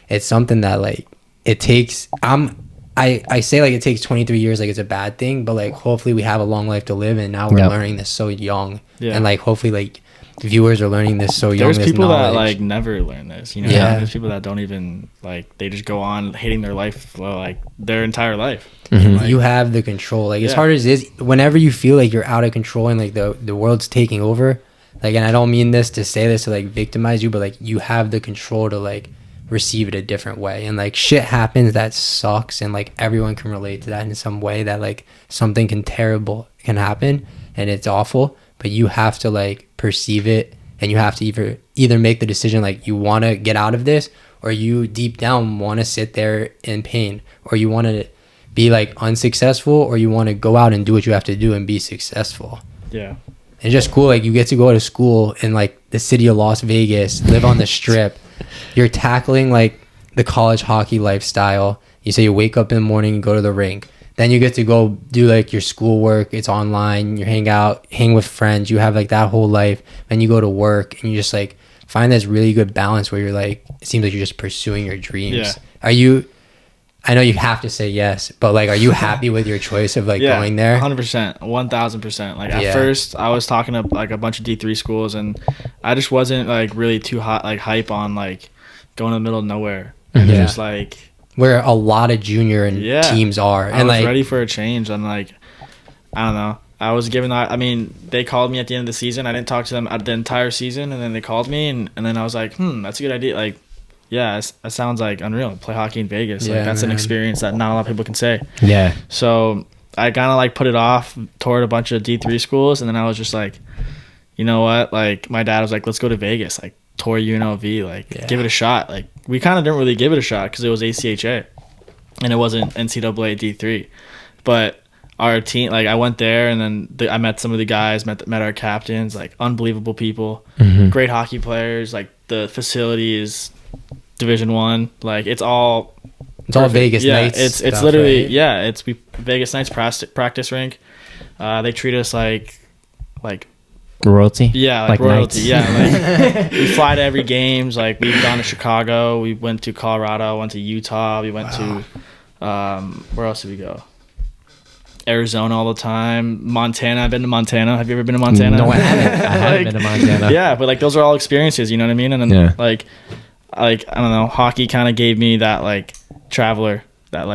it's something that like it takes. I say like it takes 23 years, like it's a bad thing, but like hopefully we have a long life to live, and now we're learning this so young, and like hopefully like viewers are learning this so young. There's people that like never learn this, There's people that don't even like, they just go on hating their life like their entire life. Like, you have the control. Like as hard as it is, whenever you feel like you're out of control and like the world's taking over, like, and I don't mean this to say this to like victimize you, but like you have the control to like receive it a different way. And like shit happens that sucks, and like everyone can relate to that in some way, that like something terrible can happen and it's awful, but you have to like perceive it, and you have to either make the decision like you want to get out of this, or you deep down want to sit there in pain, or you want to be like unsuccessful, or you want to go out and do what you have to do and be successful. Yeah. It's just cool. Like you get to go to school in like the city of Las Vegas, live on the strip. You're tackling like the college hockey lifestyle. You say you wake up in the morning and go to the rink. Then you get to go do like your schoolwork. It's online. You hang with friends. You have like that whole life. Then you go to work, and you just like find this really good balance where you're like, it seems like you're just pursuing your dreams. Yeah. I know you have to say yes, but like, are you happy with your choice of like going there? 100%, 1000%. Like at first I was talking to like a bunch of D3 schools, and I just wasn't like really too hot, like hype on like going to the middle of nowhere. And just like where a lot of junior and teams are. And I was like ready for a change. And like, I don't know. I was given that. I mean, they called me at the end of the season. I didn't talk to them the entire season, and then they called me, and then I was like, that's a good idea. Like, yeah, that sounds like unreal. Play hockey in Vegas. Like that's an experience that not a lot of people can say. Yeah. So I kind of like put it off, toured a bunch of D3 schools, and then I was just like, you know what? Like my dad was like, let's go to Vegas. Like tour UNLV, like give it a shot. Like we kind of didn't really give it a shot because it was ACHA and it wasn't NCAA D3, but our team, like I went there and then I met some of the guys, met our captains, like unbelievable people, great hockey players. Like the facility is Division 1, like it's all Vegas Knights. It's stuff, literally right? It's Vegas Knights practice rink. They treat us like royalty. Yeah, like royalty. Knights. Yeah, like we fly to every games. Like we've gone to Chicago, we went to Colorado, went to Utah, we went to where else did we go? Arizona all the time. Montana. I've been to Montana. Have you ever been to Montana? No, I haven't. I haven't been to Montana. Yeah, but like those are all experiences, you know what I mean? And then like I don't know, hockey kind of gave me that like traveler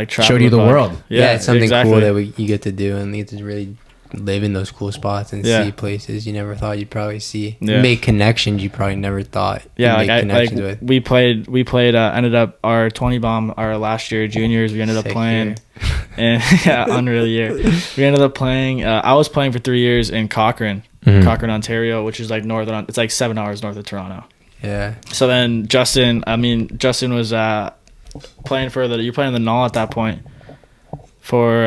showed you the world. Yeah, it's something cool that you get to do and you get to really live in those cool spots and see places you never thought you'd probably see. Make connections you probably never thought. With. We played ended up our 20 bomb our last year juniors, we ended up playing and unreal year. We ended up playing I was playing for 3 years in Cochrane, Ontario, which is like it's like 7 hours north of Toronto. Yeah. So then Justin was playing for you're playing the Null at that point for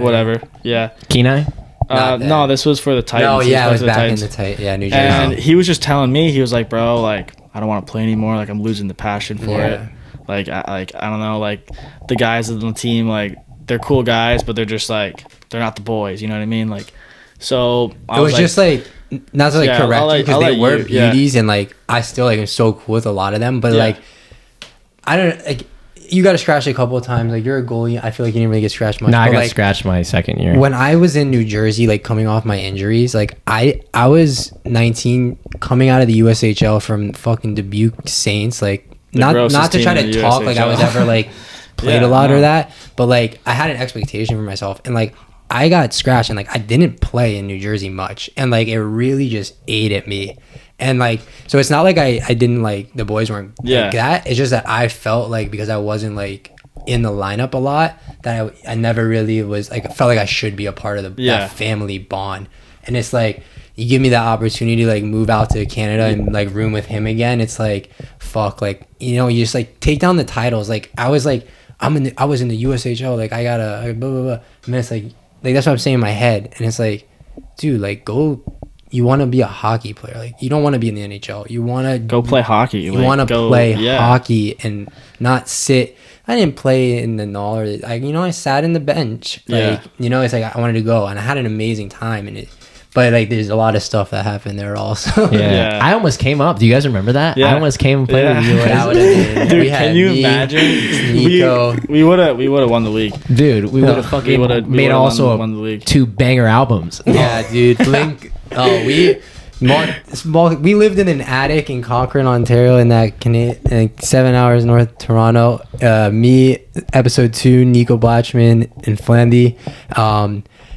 whatever. Yeah. Kenai? No, this was for the Titans. Oh yeah, I was back in the Titans. Yeah, New Jersey. And he was just telling me, he was like, bro, like I don't want to play anymore. Like I'm losing the passion for it. Like I don't know. Like the guys on the team, like they're cool guys, but they're just like they're not the boys. You know what I mean? Like so. It was just like not to like correct you because they were beauties and like I still like am so cool with a lot of them, but like I don't like. You got to scratch a couple of times. Like you're a goalie. I feel like you didn't really get scratched much. No, I got scratched my second year. When I was in New Jersey, like coming off my injuries, like I was 19 coming out of the USHL from fucking Dubuque Saints. Like not to try to talk like I was ever like played a lot or that, but like I had an expectation for myself and like I got scratched and like I didn't play in New Jersey much and like it really just ate at me. And like so it's not like I didn't like the boys weren't like that. It's just that I felt like because I wasn't like in the lineup a lot that I never really was like I felt like I should be a part of that family bond. And it's like you give me that opportunity to like move out to Canada and like room with him again. It's like fuck, like you know, you just like take down the titles. Like I was like I was in the USHL, like I gotta blah blah blah. And it's like that's what I'm saying in my head. And it's like, dude, like go. You want to be a hockey player. Like you don't want to be in the NHL. You want to go play hockey. You want to play hockey and not sit. I didn't play in the Null or I sat in the bench. Like it's like I wanted to go and I had an amazing time in it. But like there's a lot of stuff that happened there also. Yeah. I almost came up. Do you guys remember that? I almost came and played with you. That would have been. Dude, can you imagine? Nico. We would have won the league. Dude, we would have fucking made also won the league. 2 banger albums. Yeah, dude. Blink. We lived in an attic in Cochrane, Ontario, in that like 7 hours north of Toronto. Me, episode 2, Nico Blatchman and Flandy.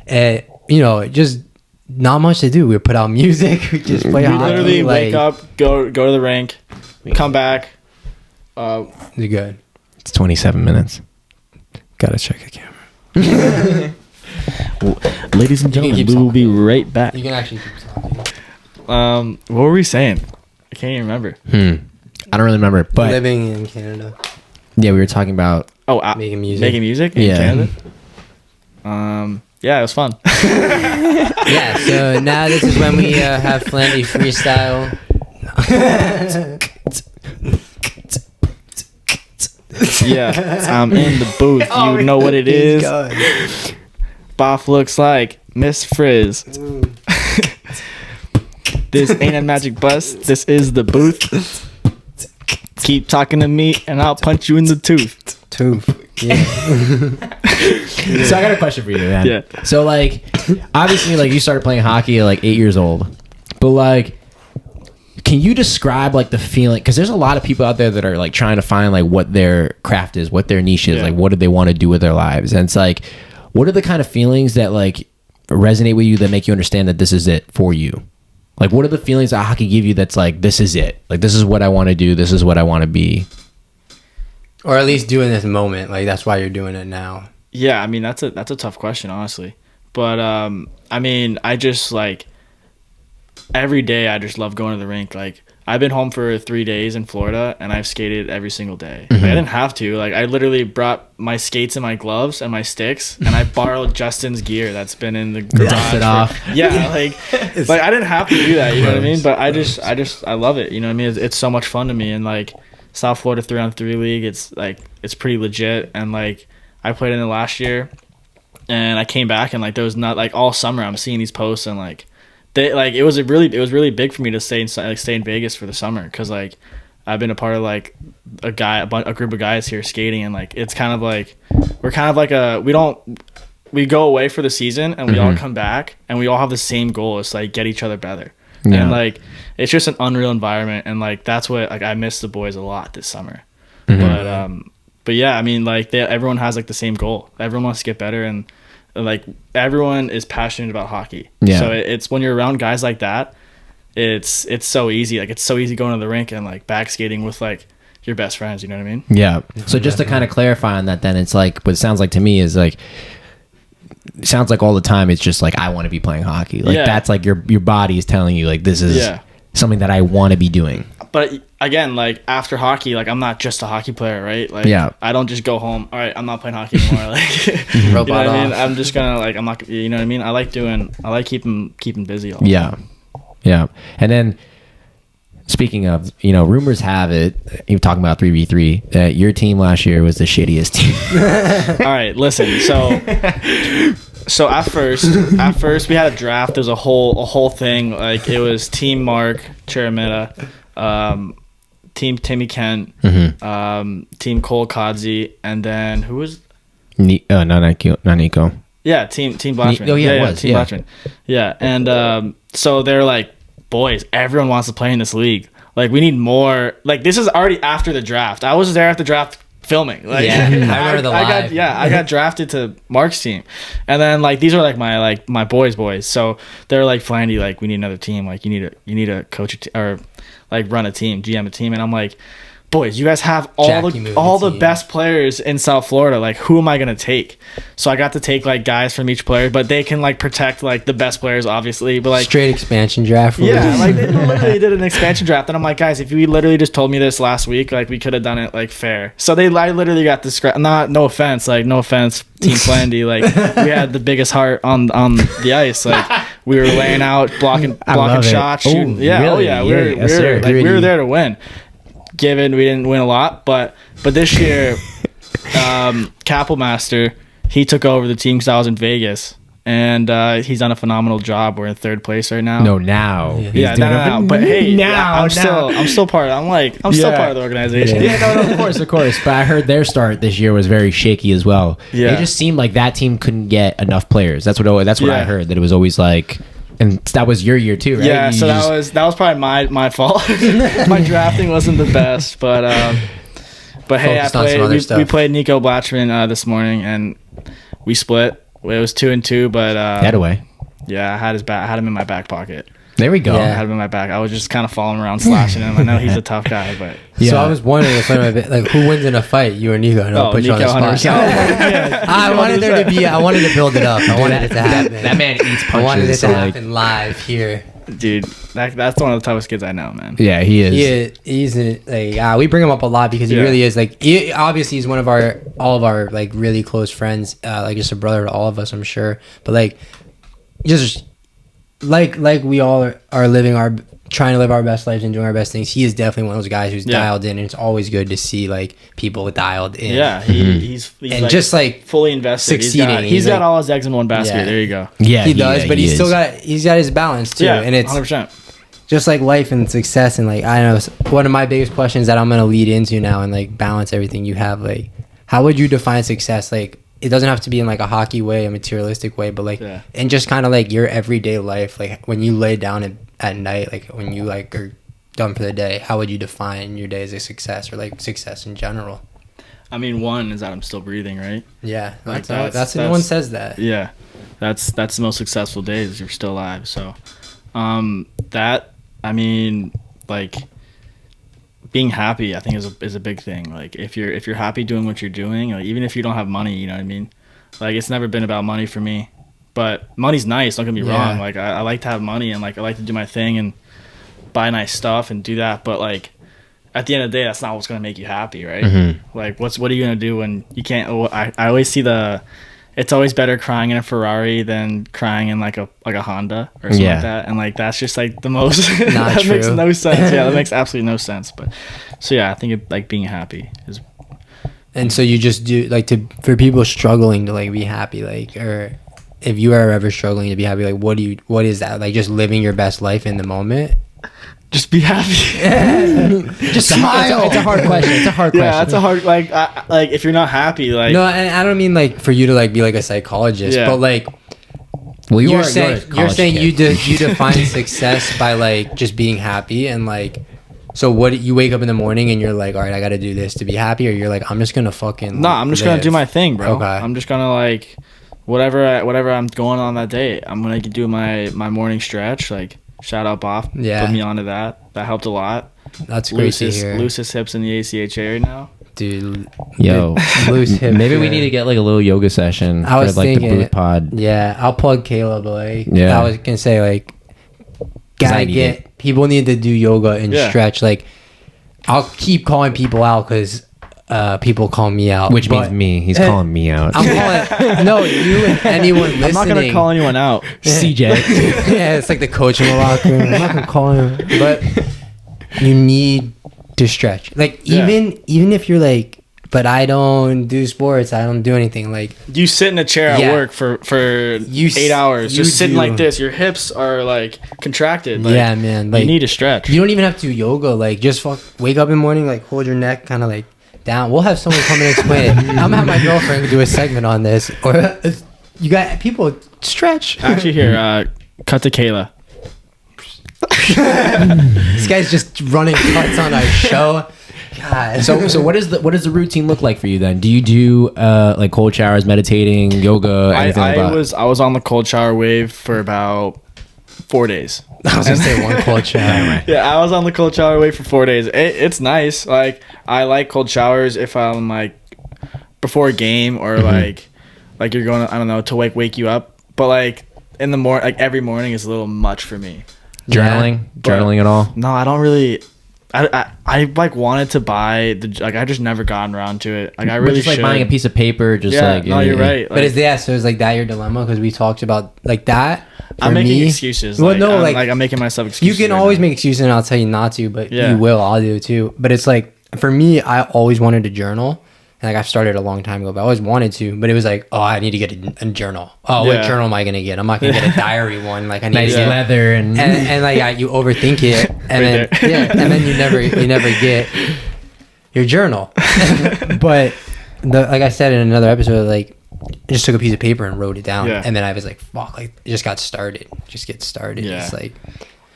And just not much to do. We put out music. We just play hockey. Literally wake up, go to the rink, come back. You're good. It's 27 minutes. Gotta check the camera. Ladies and gentlemen, we will be right back. You can actually keep what talking. were we saying? I can't even remember. I don't really remember. But living in Canada. Yeah, we were talking about making music. Making music in Canada. Yeah, it was fun. Yeah, so now this is when we have Flandy freestyle. Yeah, I'm in the booth. You know what it is. Boff looks like Miss Frizz. This ain't a magic bus. This is the booth. Keep talking to me and I'll punch you in the tooth. Yeah. So I got a question for you, man. Yeah. So like, obviously, like you started playing hockey at like 8 years old, but like, can you describe like the feeling? Because there's a lot of people out there that are like trying to find like what their craft is, what their niche is, like what do they want to do with their lives, and it's like, what are the kind of feelings that like resonate with you that make you understand that this is it for you? Like, what are the feelings that hockey give you that's like, this is it? Like, this is what I want to do. This is what I want to be. Or at least do in this moment. Like, that's why you're doing it now. Yeah, I mean, that's a tough question, honestly. But, I mean, I just, like, every day I just love going to the rink. Like I've been home for 3 days in Florida and I've skated every single day. Like, I didn't have to. Like I literally brought my skates and my gloves and my sticks, and I borrowed Justin's gear that's been in the garage. Dust it off. Yeah, like I didn't have to do that. You know what I mean? But I love it. You know what I mean? It's so much fun to me. And like South Florida 3-on-3 league, it's pretty legit. And like I played in it last year, and I came back, and like there was not like all summer I'm seeing these posts, and like it was really big for me to stay in Vegas for the summer, because like I've been a part of like a group of guys here skating, and like it's kind of like we're kind of like we go away for the season and we all come back and we all have the same goal. It's like get each other better. Yeah. And like it's just an unreal environment, and like that's what like I miss the boys a lot this summer. But yeah, I mean like everyone has like the same goal. Everyone wants to get better, and like everyone is passionate about hockey. Yeah. So it's when you're around guys like that, it's so easy. Like it's so easy going to the rink and like back skating with like your best friends. You know what I mean? Yeah. So just to kind of clarify on that, then it's like what it sounds like to me is like it sounds like all the time it's just like I want to be playing hockey. Like that's like your body is telling you like this is something that I want to be doing. But again, like after hockey, like I'm not just a hockey player, right? Like I don't just go home. All right, I'm not playing hockey anymore. Like you know what I mean? I'm just gonna like I'm not. You know what I mean? I like keeping busy all the time. Yeah. And then speaking of, rumors have it, you're talking about 3v3, that your team last year was the shittiest team. All right, listen. So at first we had a draft. There's a whole thing. Like it was Team Mark Cheramita, Team Timmy Kent, Team Cole Kodzi, and then who was? Not Nico. Yeah, Team Blatchman. It was. Team Blatchman. Yeah, and so they're like, boys, everyone wants to play in this league. Like we need more. Like this is already after the draft. I was there at the draft filming. Like, I remember the live. I got drafted to Mark's team, and then like these are like my boys. So they're like, Flandy, like we need another team. Like you need to coach or like run a team, GM a team, and I'm like, boys, you guys have all the best players in South Florida. Like, who am I gonna take? So I got to take like guys from each player, but they can like protect like the best players, obviously. But like straight expansion draft. Yeah, like they literally did an expansion draft, and I'm like, guys, if you literally just told me this last week, like we could have done it like fair. So I literally got the scrap. No offense, Team Flandy. Like we had the biggest heart on the ice. Like we were laying out, blocking shots, shooting. Really? We were there to win. Given we didn't win a lot, but this year, Kapelmaster, he took over the team because I was in Vegas, and he's done a phenomenal job. We're in third place right now. Now. But hey, I'm still part of. I'm still part of the organization. Of course. But I heard their start this year was very shaky as well. Yeah, it just seemed like that team couldn't get enough players. That's what I heard. That it was always like. And that was your year too, right? Yeah, so that was probably my fault. My drafting wasn't the best, but hey, we played Nico Blatchman this morning, and we split. It was 2-2, but that away. Yeah, I had him in my back pocket. There we go. Yeah. I had him in my back. I was just kind of following around, slashing him. I know he's a tough guy, but So I was wondering like who wins in a fight, you or Nico? And I'll put you on the spot. I wanted to build it up. I wanted it to happen. That man eats punches. I wanted it to happen live here. Dude, that's one of the toughest kids I know, man. Yeah, he is. He's like we bring him up a lot because he really is like obviously he's one of all of our like really close friends, like just a brother to all of us, I'm sure. But like just like we all are trying to live our best lives and doing our best things. He is definitely one of those guys who's dialed in, and it's always good to see like people dialed in. Yeah, he's and like, just like fully invested, succeeding. He's got all his eggs in one basket. Yeah. There you go. Yeah, he does, but he's got his balance too. Yeah, and it's 100%. Just like life and success, and like I know one of my biggest questions that I'm gonna lead into now and like balance everything you have. Like, how would you define success? Like, it doesn't have to be in like a hockey way, a materialistic way, but like in just kind of like your everyday life, like when you lay down at night, like when you like are done for the day, how would you define your day as a success or like success in general? I mean, one is that I'm still breathing, right? Yeah, like that's everyone says that. Yeah, that's the most successful day is you're still alive. So, that I mean, like being happy, I think is a big thing. Like if you're happy doing what you're doing, like, even if you don't have money, you know what I mean. Like it's never been about money for me, But money's nice. Don't get me Yeah. wrong. Like I like to have money and like I like to do my thing and buy nice stuff and do that. But like at the end of the day, that's not what's gonna make you happy, right? Mm-hmm. Like what are you gonna do when you can't? I always see it's always better crying in a Ferrari than crying in like a Honda or something like that. And like that's just like the most that true. makes no sense. Yeah, that makes absolutely no sense. But so yeah, I think like being happy is. And so you just do like for people struggling to like be happy, like, or if you are ever struggling to be happy, like what is that? Like just living your best life in the moment? Just be happy. Just smile. It's a hard question. It's a hard question. Yeah, that's a hard like if you're not happy, like No, and I don't mean like for you to like be like a psychologist, Yeah. but like well, you're a saying college you kid. you define success by like just being happy and like. So what you wake up in the morning and you're like, all right, I got to do this to be happy, or you're like, I'm just gonna fucking. no, I'm just gonna do my thing, bro. Okay. I'm just gonna like whatever I'm going on that day. I'm gonna do my morning stretch. Like shout out Boff, Yeah. put me onto that. That helped a lot. That's great to hear, Loosest hips in the ACHA right now. dude. Yo, Loose hip. maybe we need to get like a little yoga session I was for like thinking, the Boothe pod. Yeah, I'll plug Caleb. Like, Yeah. I was gonna say like, 'Cause I gotta need people need to do yoga and Yeah. stretch. Like, I'll keep calling people out because people call me out, Which but means me. He's calling me out. I'm calling no you and anyone listening. I'm not gonna call anyone out. CJ. Yeah, it's like the coach in the locker room. I'm not gonna call him, but you need to stretch. Like Yeah. even if you're like, but I don't do sports. I don't do anything. Like You sit in a chair at Yeah. work for You 8 hours, you just sitting do. like this. Your hips are like contracted. Like, yeah, man. Like you need to stretch. you don't even have to do yoga. Like just wake up in the morning, like hold your neck kind of like down. We'll have someone come and explain it. I'm gonna have my girlfriend do a segment on this. Or you got people stretch. Actually, here, cut to Kayla. This guy's just running cuts on our show. God. So what does the routine look like for you then? Do you do like cold showers, meditating, yoga, anything like that? I was on the cold shower wave for about 4 days. I was gonna say one cold shower. Yeah, I was on the cold shower wave for 4 days. It's nice. Like I like cold showers if I'm like before a game or like you're going to, I don't know, to wake you up. But like in the morning, like every morning is a little much for me. Journaling at all? No, I don't really. I like wanted to buy like I just never gotten around to it. Like I really just like should. buying a piece of paper, just Yeah, like no, you're right. But is that so? Is like that your dilemma? Because we talked about like that. I'm making me, excuses. Well, like, no, I'm making myself you excuses. can right always now. make excuses, and I'll tell you not to, but Yeah. you will. I'll do it too. But it's like for me, I always wanted to journal. And like I've started a long time ago, but I always wanted to. But it was like, oh, I need to get a journal. Oh, what Yeah. journal am I gonna get? I'm not gonna get a diary one. Like I need nice to get leather and and like you overthink it, and Right then and then you never get your journal. But like I said in another episode, like I just took a piece of paper and wrote it down, Yeah. and then I was like, fuck, like it just got started. Just get started. Yeah. It's like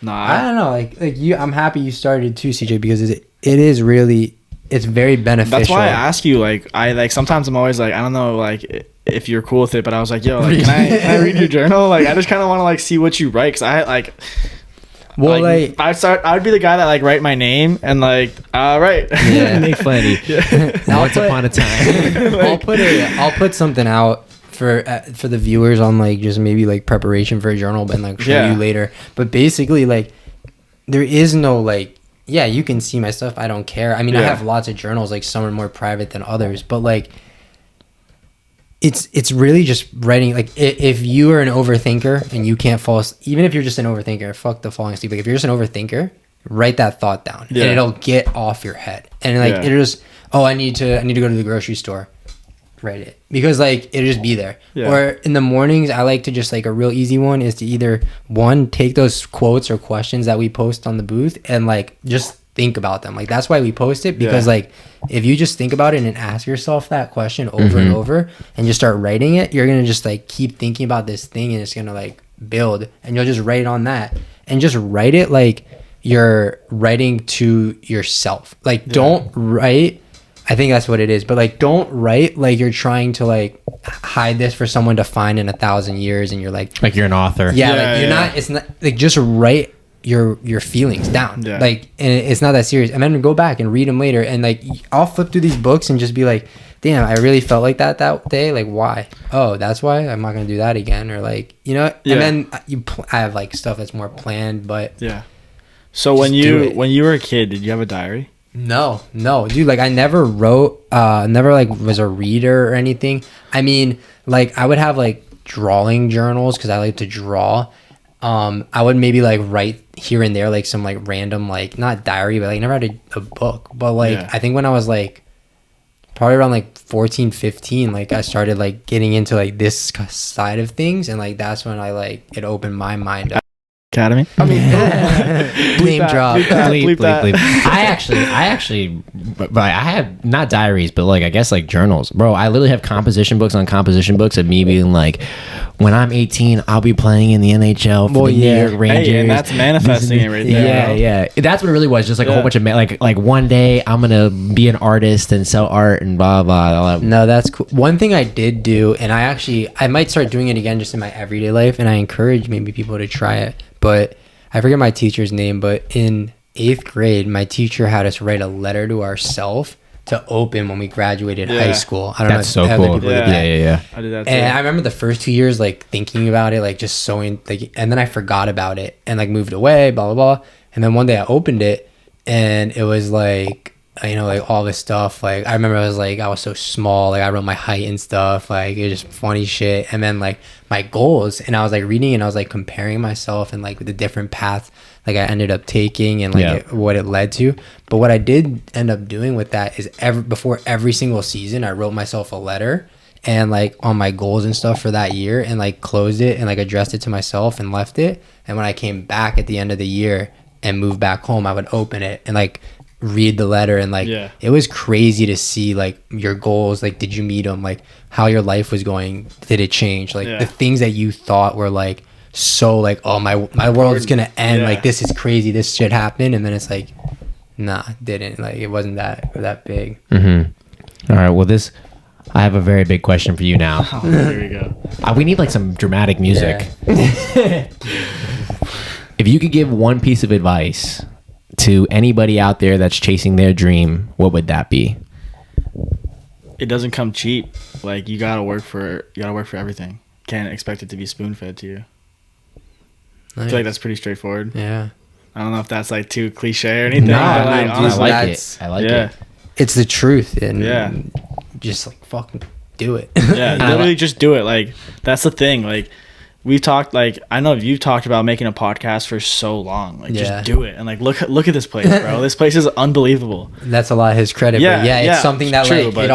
Nah, I don't know, like you. I'm happy you started too, CJ, because it is really. It's very beneficial. that's why I ask you. Like I like sometimes I'm always like I don't know like if you're cool with it, but I was like, yo, like, can I read your journal? Like I just kind of want to like see what you write because I like. Well, like I would be the guy that like write my name and like right. Yeah. Nick Flanders. Once upon a time. I'll put something out for the viewers on like just maybe like preparation for a journal, but like show Yeah. you later. But basically, like there is no like. Yeah, you can see my stuff. I don't care. I mean, I Yeah. have lots of journals. Like some are more private than others, but like, it's really just writing. Like if you are an overthinker and you can't fall, even if you're just an overthinker, fuck the falling asleep. Like if you're just an overthinker, write that thought down, Yeah. and it'll get off your head. And like Yeah. it'll just, oh, I need to go to the grocery store. Write it because like it'll just be there. Yeah. Or in the mornings, I like to just like a real easy one is to either one take those quotes or questions that we post on the booth and like just think about them. Like that's why we post it because Yeah. like if you just think about it and ask yourself that question over and over and just start writing it, you're gonna just like keep thinking about this thing and it's gonna like build and you'll just write on that and just write it like you're writing to yourself. Like don't write. I think that's what it is. But like, don't write like you're trying to like hide this for someone to find in 1,000 years, and you're like, Like you're an author. yeah, Yeah, like you're yeah. not. It's not like just write your feelings down. Yeah. Like, and it's not that serious. And then go back and read them later. And like, I'll flip through these books and just be like, damn, I really felt like that day. Like, why? Oh, that's why I'm not gonna do that again, or like, you know. Yeah. And then I have like stuff that's more planned, but yeah. So when you were a kid, did you have a diary? No, dude. Like, I never wrote, never like was a reader or anything. I mean, like, I would have like drawing journals because I like to draw. I would maybe like write here and there like some like random like not diary, but like never had a book. But like I think when I was like probably around like 14, 15, like I started like getting into like this side of things, and like that's when I like it opened my mind up. Academy. I mean, name drop. Bleep. I actually, but I have not diaries, but like I guess like journals, bro. I literally have composition books on composition books of me being like, when I'm 18, I'll be playing in the NHL for the New York Rangers. Hey, and that's manifesting it right there. Yeah. That's what it really was. Just like a whole bunch of like one day I'm gonna be an artist and sell art and blah blah. All that. No, that's cool. One thing I did do, and I might start doing it again just in my everyday life, and I encourage maybe people to try it. But I forget my teacher's name, but in 8th grade, my teacher had us write a letter to ourselves to open when we graduated high school. I don't know. That's so cool. Yeah. I did that too. And I remember the first 2 years, like, thinking about it, like, just sewing, like, and then I forgot about it and, like, moved away, blah, blah, blah. And then one day I opened it, and it was, like, you know, like, all this stuff. Like, I remember I was so small. Like, I wrote my height and stuff. Like, it was just funny shit. And then, like, my goals. And I was, like, reading, and I was, like, comparing myself and, like, the different paths, like, I ended up taking and, like, what it led to. But what I did end up doing with that is before every single season, I wrote myself a letter and, like, on my goals and stuff for that year, and, like, closed it and, like, addressed it to myself and left it. And when I came back at the end of the year and moved back home, I would open it and, like, read the letter, and like it was crazy to see like your goals, like did you meet them, like how your life was going, did it change, like the things that you thought were like so like, oh, my world is gonna end, like this is crazy, this shit happened, and then it's like, nah, it didn't, like it wasn't that big. All right, well, I have a very big question for you now. Here we go. We need like some dramatic music. If you could give one piece of advice to anybody out there that's chasing their dream, what would that be? It doesn't come cheap. Like, you gotta work for everything. Can't expect it to be spoon fed to you. Nice. I feel like that's pretty straightforward. Yeah. I don't know if that's like too cliche or anything. No, but like, honestly, I like it. It's the truth, and just like fucking do it. Yeah, literally just do it. Like, that's the thing. Like, we've talked, like, I know you've talked about making a podcast for so long. Like, just do it. And like, look at this place, bro. This place is unbelievable. That's a lot of his credit. But it's something that true, like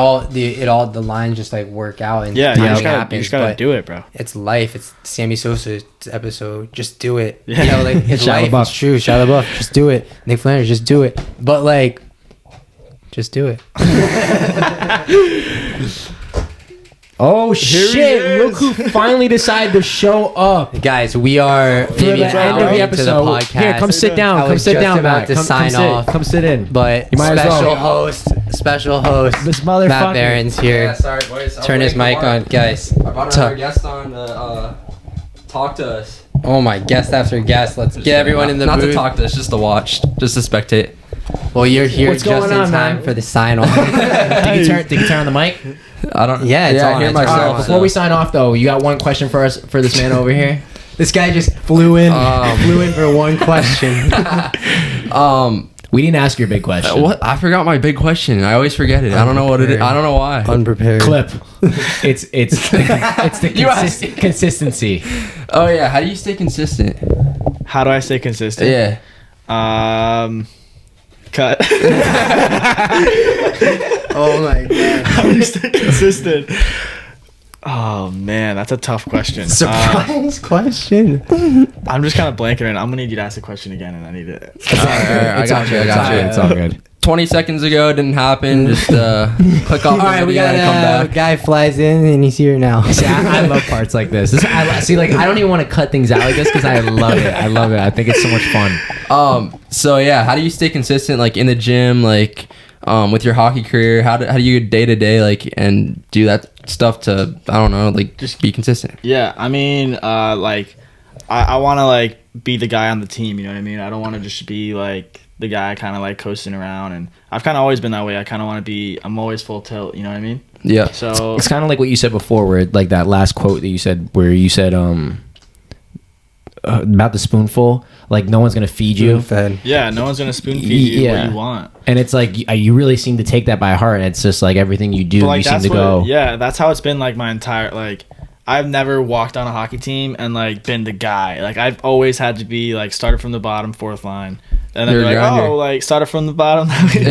the lines just like work out, and you just gotta do it, bro. It's life. It's Sammy Sosa's episode. Just do it. You know, like, it's life. It's true. Shia LaBeouf. Just do it. Nick Flanders. Just do it. But like, just do it. Oh shit! Look who finally decided to show up, guys. We are maybe an hour into the episode. Podcast. Here, come sit down. Come sit down, Matt. Come sit in. But you might special host, this motherfucker. Matt Barran's here. Yeah, sorry, boys. Turn his mic on, guys. I brought another guest on to talk to us. Oh my, guest after guest. Let's get everyone in the booth. Not to talk to us, just to watch, just to spectate. Well, you're here just in time for the sign off. Did you turn on the mic? I don't. Yeah, it's on. I hear myself. Before we sign off, though, you got one question for us, for this man over here? This guy just flew in for one question. We didn't ask your big question. What? I forgot my big question. I always forget it. I don't know what it is. I don't know why. Unprepared. Clip. It's the consistency. Oh yeah. How do you stay consistent? How do I stay consistent? Yeah. Cut. Oh my god. How do you stay consistent? Oh man, that's a tough question. Surprise question. I'm just kind of blanking right now. I'm gonna need you to ask the question again, and I need it. I got you. It's all good. 20 seconds ago, it didn't happen. Just click off. All right, we got a guy flies in and he's here now. See, I love parts like this. I don't even want to cut things out like this because I love it. I think it's so much fun. So yeah, how do you stay consistent, like in the gym, like with your hockey career? How do you day to day, like, and do that stuff to, I don't know, like, just be consistent? Yeah, I mean, like, I want to like be the guy on the team. You know what I mean? I don't want to just be like the guy kind of like coasting around, and I've kind of always been that way. I kind of want to be, I'm always full tilt, you know what I mean? Yeah. So It's kind of like what you said before, where like that last quote that you said, where you said about the spoonful, like no one's gonna feed you. Fed. yeah, no one's gonna spoon feed you what you want. And it's like you really seem to take that by heart. And it's just like everything you do, But, like, you seem that's to go. Yeah, that's how it's been like my entire like. I've never walked on a hockey team and like been the guy. Like I've always had to be like started from the bottom, fourth line, and then You're be like, a grinder. oh, like started from the bottom.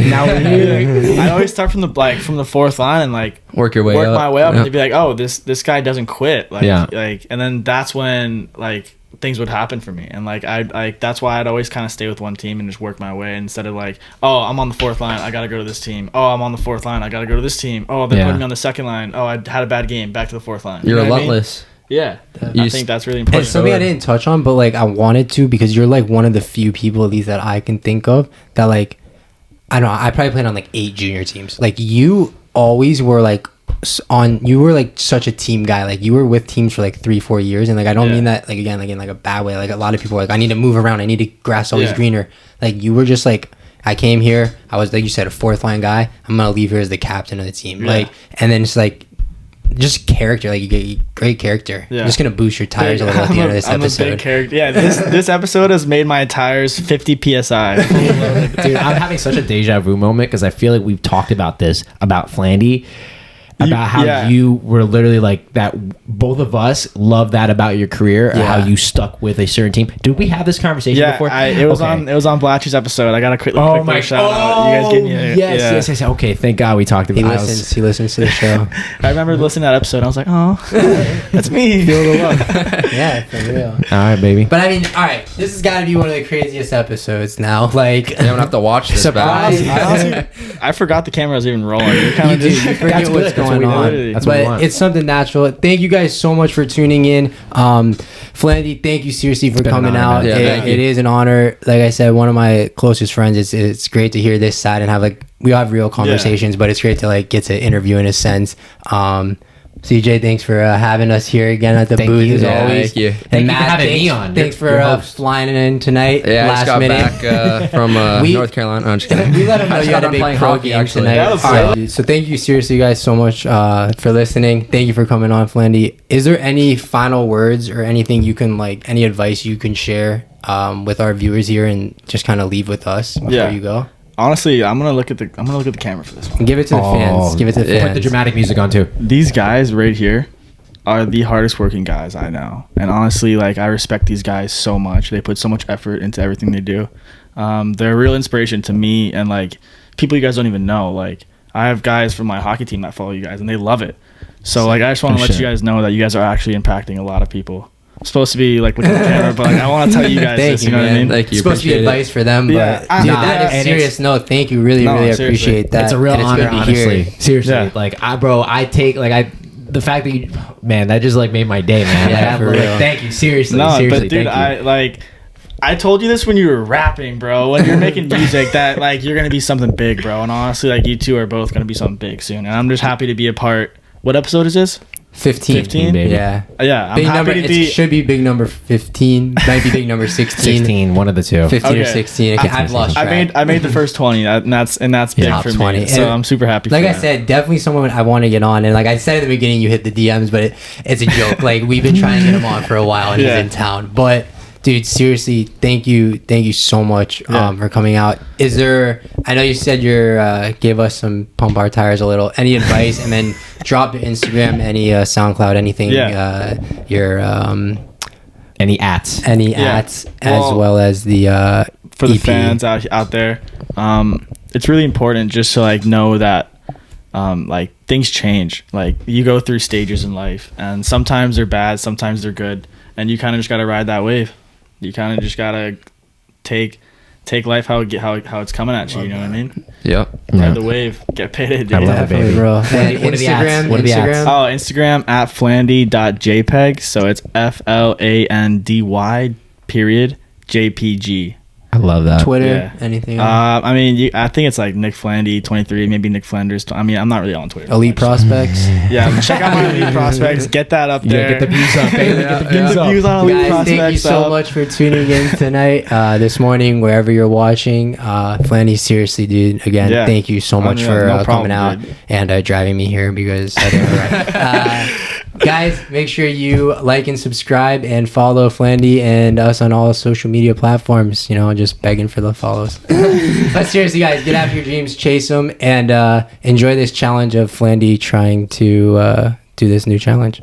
Now we're here. I always start from the fourth line and like Work your way work up. my way up, Yeah. and they'd be like, oh, this guy doesn't quit. Like Yeah. like, and then that's when like things would happen for me, and like I that's why I'd always kind of stay with one team and just work my way instead of like, oh, I'm on the fourth line, I gotta go to this team. Oh, I'm on the fourth line, I gotta go to this team. Oh, they're Yeah. putting me on the second line. Oh, I had a bad game, back to the fourth line. You You're know what I mean? relentless. Yeah, You I just think that's really It's important. something I didn't touch on, but like I wanted to, because you're like one of the few people, at least that I can think of, that like, I don't know, I probably played on like 8 junior teams. Like you always were like you were like such a team guy. Like you were with teams for like 3-4 years, and like I don't Yeah. mean that like again like in like a bad way. Like a lot of people are like, I need to move around, I need to grass always Yeah. greener. Like you were just like, I came here, I was like you said, a fourth line guy, I'm gonna leave here as the captain of the team. Yeah. Like, and then it's like just character, like you get great character. Yeah. Just gonna boost your tires a little at the end of this I'm episode. a big character. Yeah, this episode has made my tires 50 psi. Dude, I'm having such a deja vu moment because I feel like we've talked about this about Flandy, about how yeah. you were literally like that. Both of us love that about your career, or how Yeah. you stuck with a certain team. Did we have this conversation Yeah, before? it was Okay. on Blatchy's episode. I got a quick Oh quick my! shout out. You guys gave me a, yes, yes. Okay, thank God we talked about. He listens to the show. I remember listening to that episode. I was like, oh, that's me. Feel the love. Yeah, for real. All right, baby. But I mean, all right, this has got to be one of the craziest episodes now. Like, You don't have to watch this Surprise. back. I forgot the camera was even rolling. You kind you of do, just you forget That's what's good. That's what going we on. do. That's what we But want. it's something natural. Thank you guys so much for tuning in. Flandy, thank you seriously for been an coming honor, out. man. Yeah, thank you. It is an honor. Like I said, one of my closest friends. It's great to hear this side and have like we have real conversations, but it's great to like get to interview in a sense. CJ, thanks for having us here again at the Thank booth you. as Yeah, always. thank you. Thank you And for Matt, having thanks, me on. Thanks Your for host. flying in tonight. Yeah, I last just got minute. back from We- North Carolina. No, I'm just kidding. We let him know I just you had got a done big playing pro hockey, game actually. tonight. That was All right, sick. dude. So thank you seriously, guys, so much for listening. Thank you for coming on, Flandy. Is there any final words or anything you can like, any advice you can share with our viewers here and just kind of leave with us before Yeah. you go? Honestly, I'm gonna look at the camera for this one. Give it to the fans. Give it to the yeah. fans. Put the dramatic music on too. These guys right here are the hardest working guys I know, and honestly, like I respect these guys so much. They put so much effort into everything they do. They're a real inspiration to me and like people you guys don't even know. Like I have guys from my hockey team that follow you guys, and they love it. So like I just want to let you guys know that you guys are actually impacting a lot of people. I'm supposed to be like looking at the camera, but like I want to tell you guys Thank this. you, You know what I man. mean? Thank you. It's supposed to be Appreciate it. advice for them, Yeah. but dude, Nah, that is and serious. No, thank you. Really, No, really seriously. appreciate that. It's a real And honor, good to honestly. hear. Seriously, Yeah. like I take like the fact that you, man, that just like made my day, man. Yeah, Like, for like, real. thank you. Seriously, No, seriously, but dude, thank you. I told you this when you were rapping, bro. When you're making music, that like you're gonna be something big, bro. And honestly, like you two are both gonna be something big soon. And I'm just happy to be a part. What episode is this? 15. 15, baby. Yeah. Yeah, I'm Big number. happy to It be. should be big number 15. Might be big number 16. 16, one of the two. 15 or Okay. 16. I've lost track. I made the first 20, and that's big Yeah, for 20. me. So And I'm super happy. Like for I that. said, definitely someone I want to get on. And like I said at the beginning, you hit the DMs, but it's a joke. Like we've been trying to get him on for a while, and Yeah. he's in town. But dude, seriously, thank you so much for coming out. Is there? I know you said you're gave us some pump our tires a little. Any advice? And then drop your Instagram, any SoundCloud, anything. Yeah. Your Any ats? any Yeah. ads as Well, well as the for the EP. fans out there, it's really important just to like know that like things change. Like you go through stages in life, and sometimes they're bad, sometimes they're good, and you kind of just gotta ride that wave. You kind of just gotta take life how it's coming at you. You know what I mean? Yeah. Ride the wave, get pitted. I dude. love it, Definitely, baby. bro. What are And the- what are the ads? Instagram. What are the ads? Instagram. Oh, Instagram at flandy.jpg. So it's FLANDY JPG. I love that. Twitter, Yeah. anything? I mean, I think it's like Nick Flandy 23, maybe Nick Flanders. I mean, I'm not really on Twitter. Elite Prospects. Yeah, check out my Elite Prospects. Get that up there. Get the views up, baby. Get the views on Elite Guys, Prospects. thank you so much for tuning in tonight, this morning, wherever you're watching. Flandy, seriously, dude. Again, thank you so much for coming out and driving me here because I didn't. Guys, make sure you like and subscribe and follow Flandy and us on all social media platforms. You know, just begging for the follows. But seriously, guys, get after your dreams, chase them, and enjoy this challenge of Flandy trying to do this new challenge.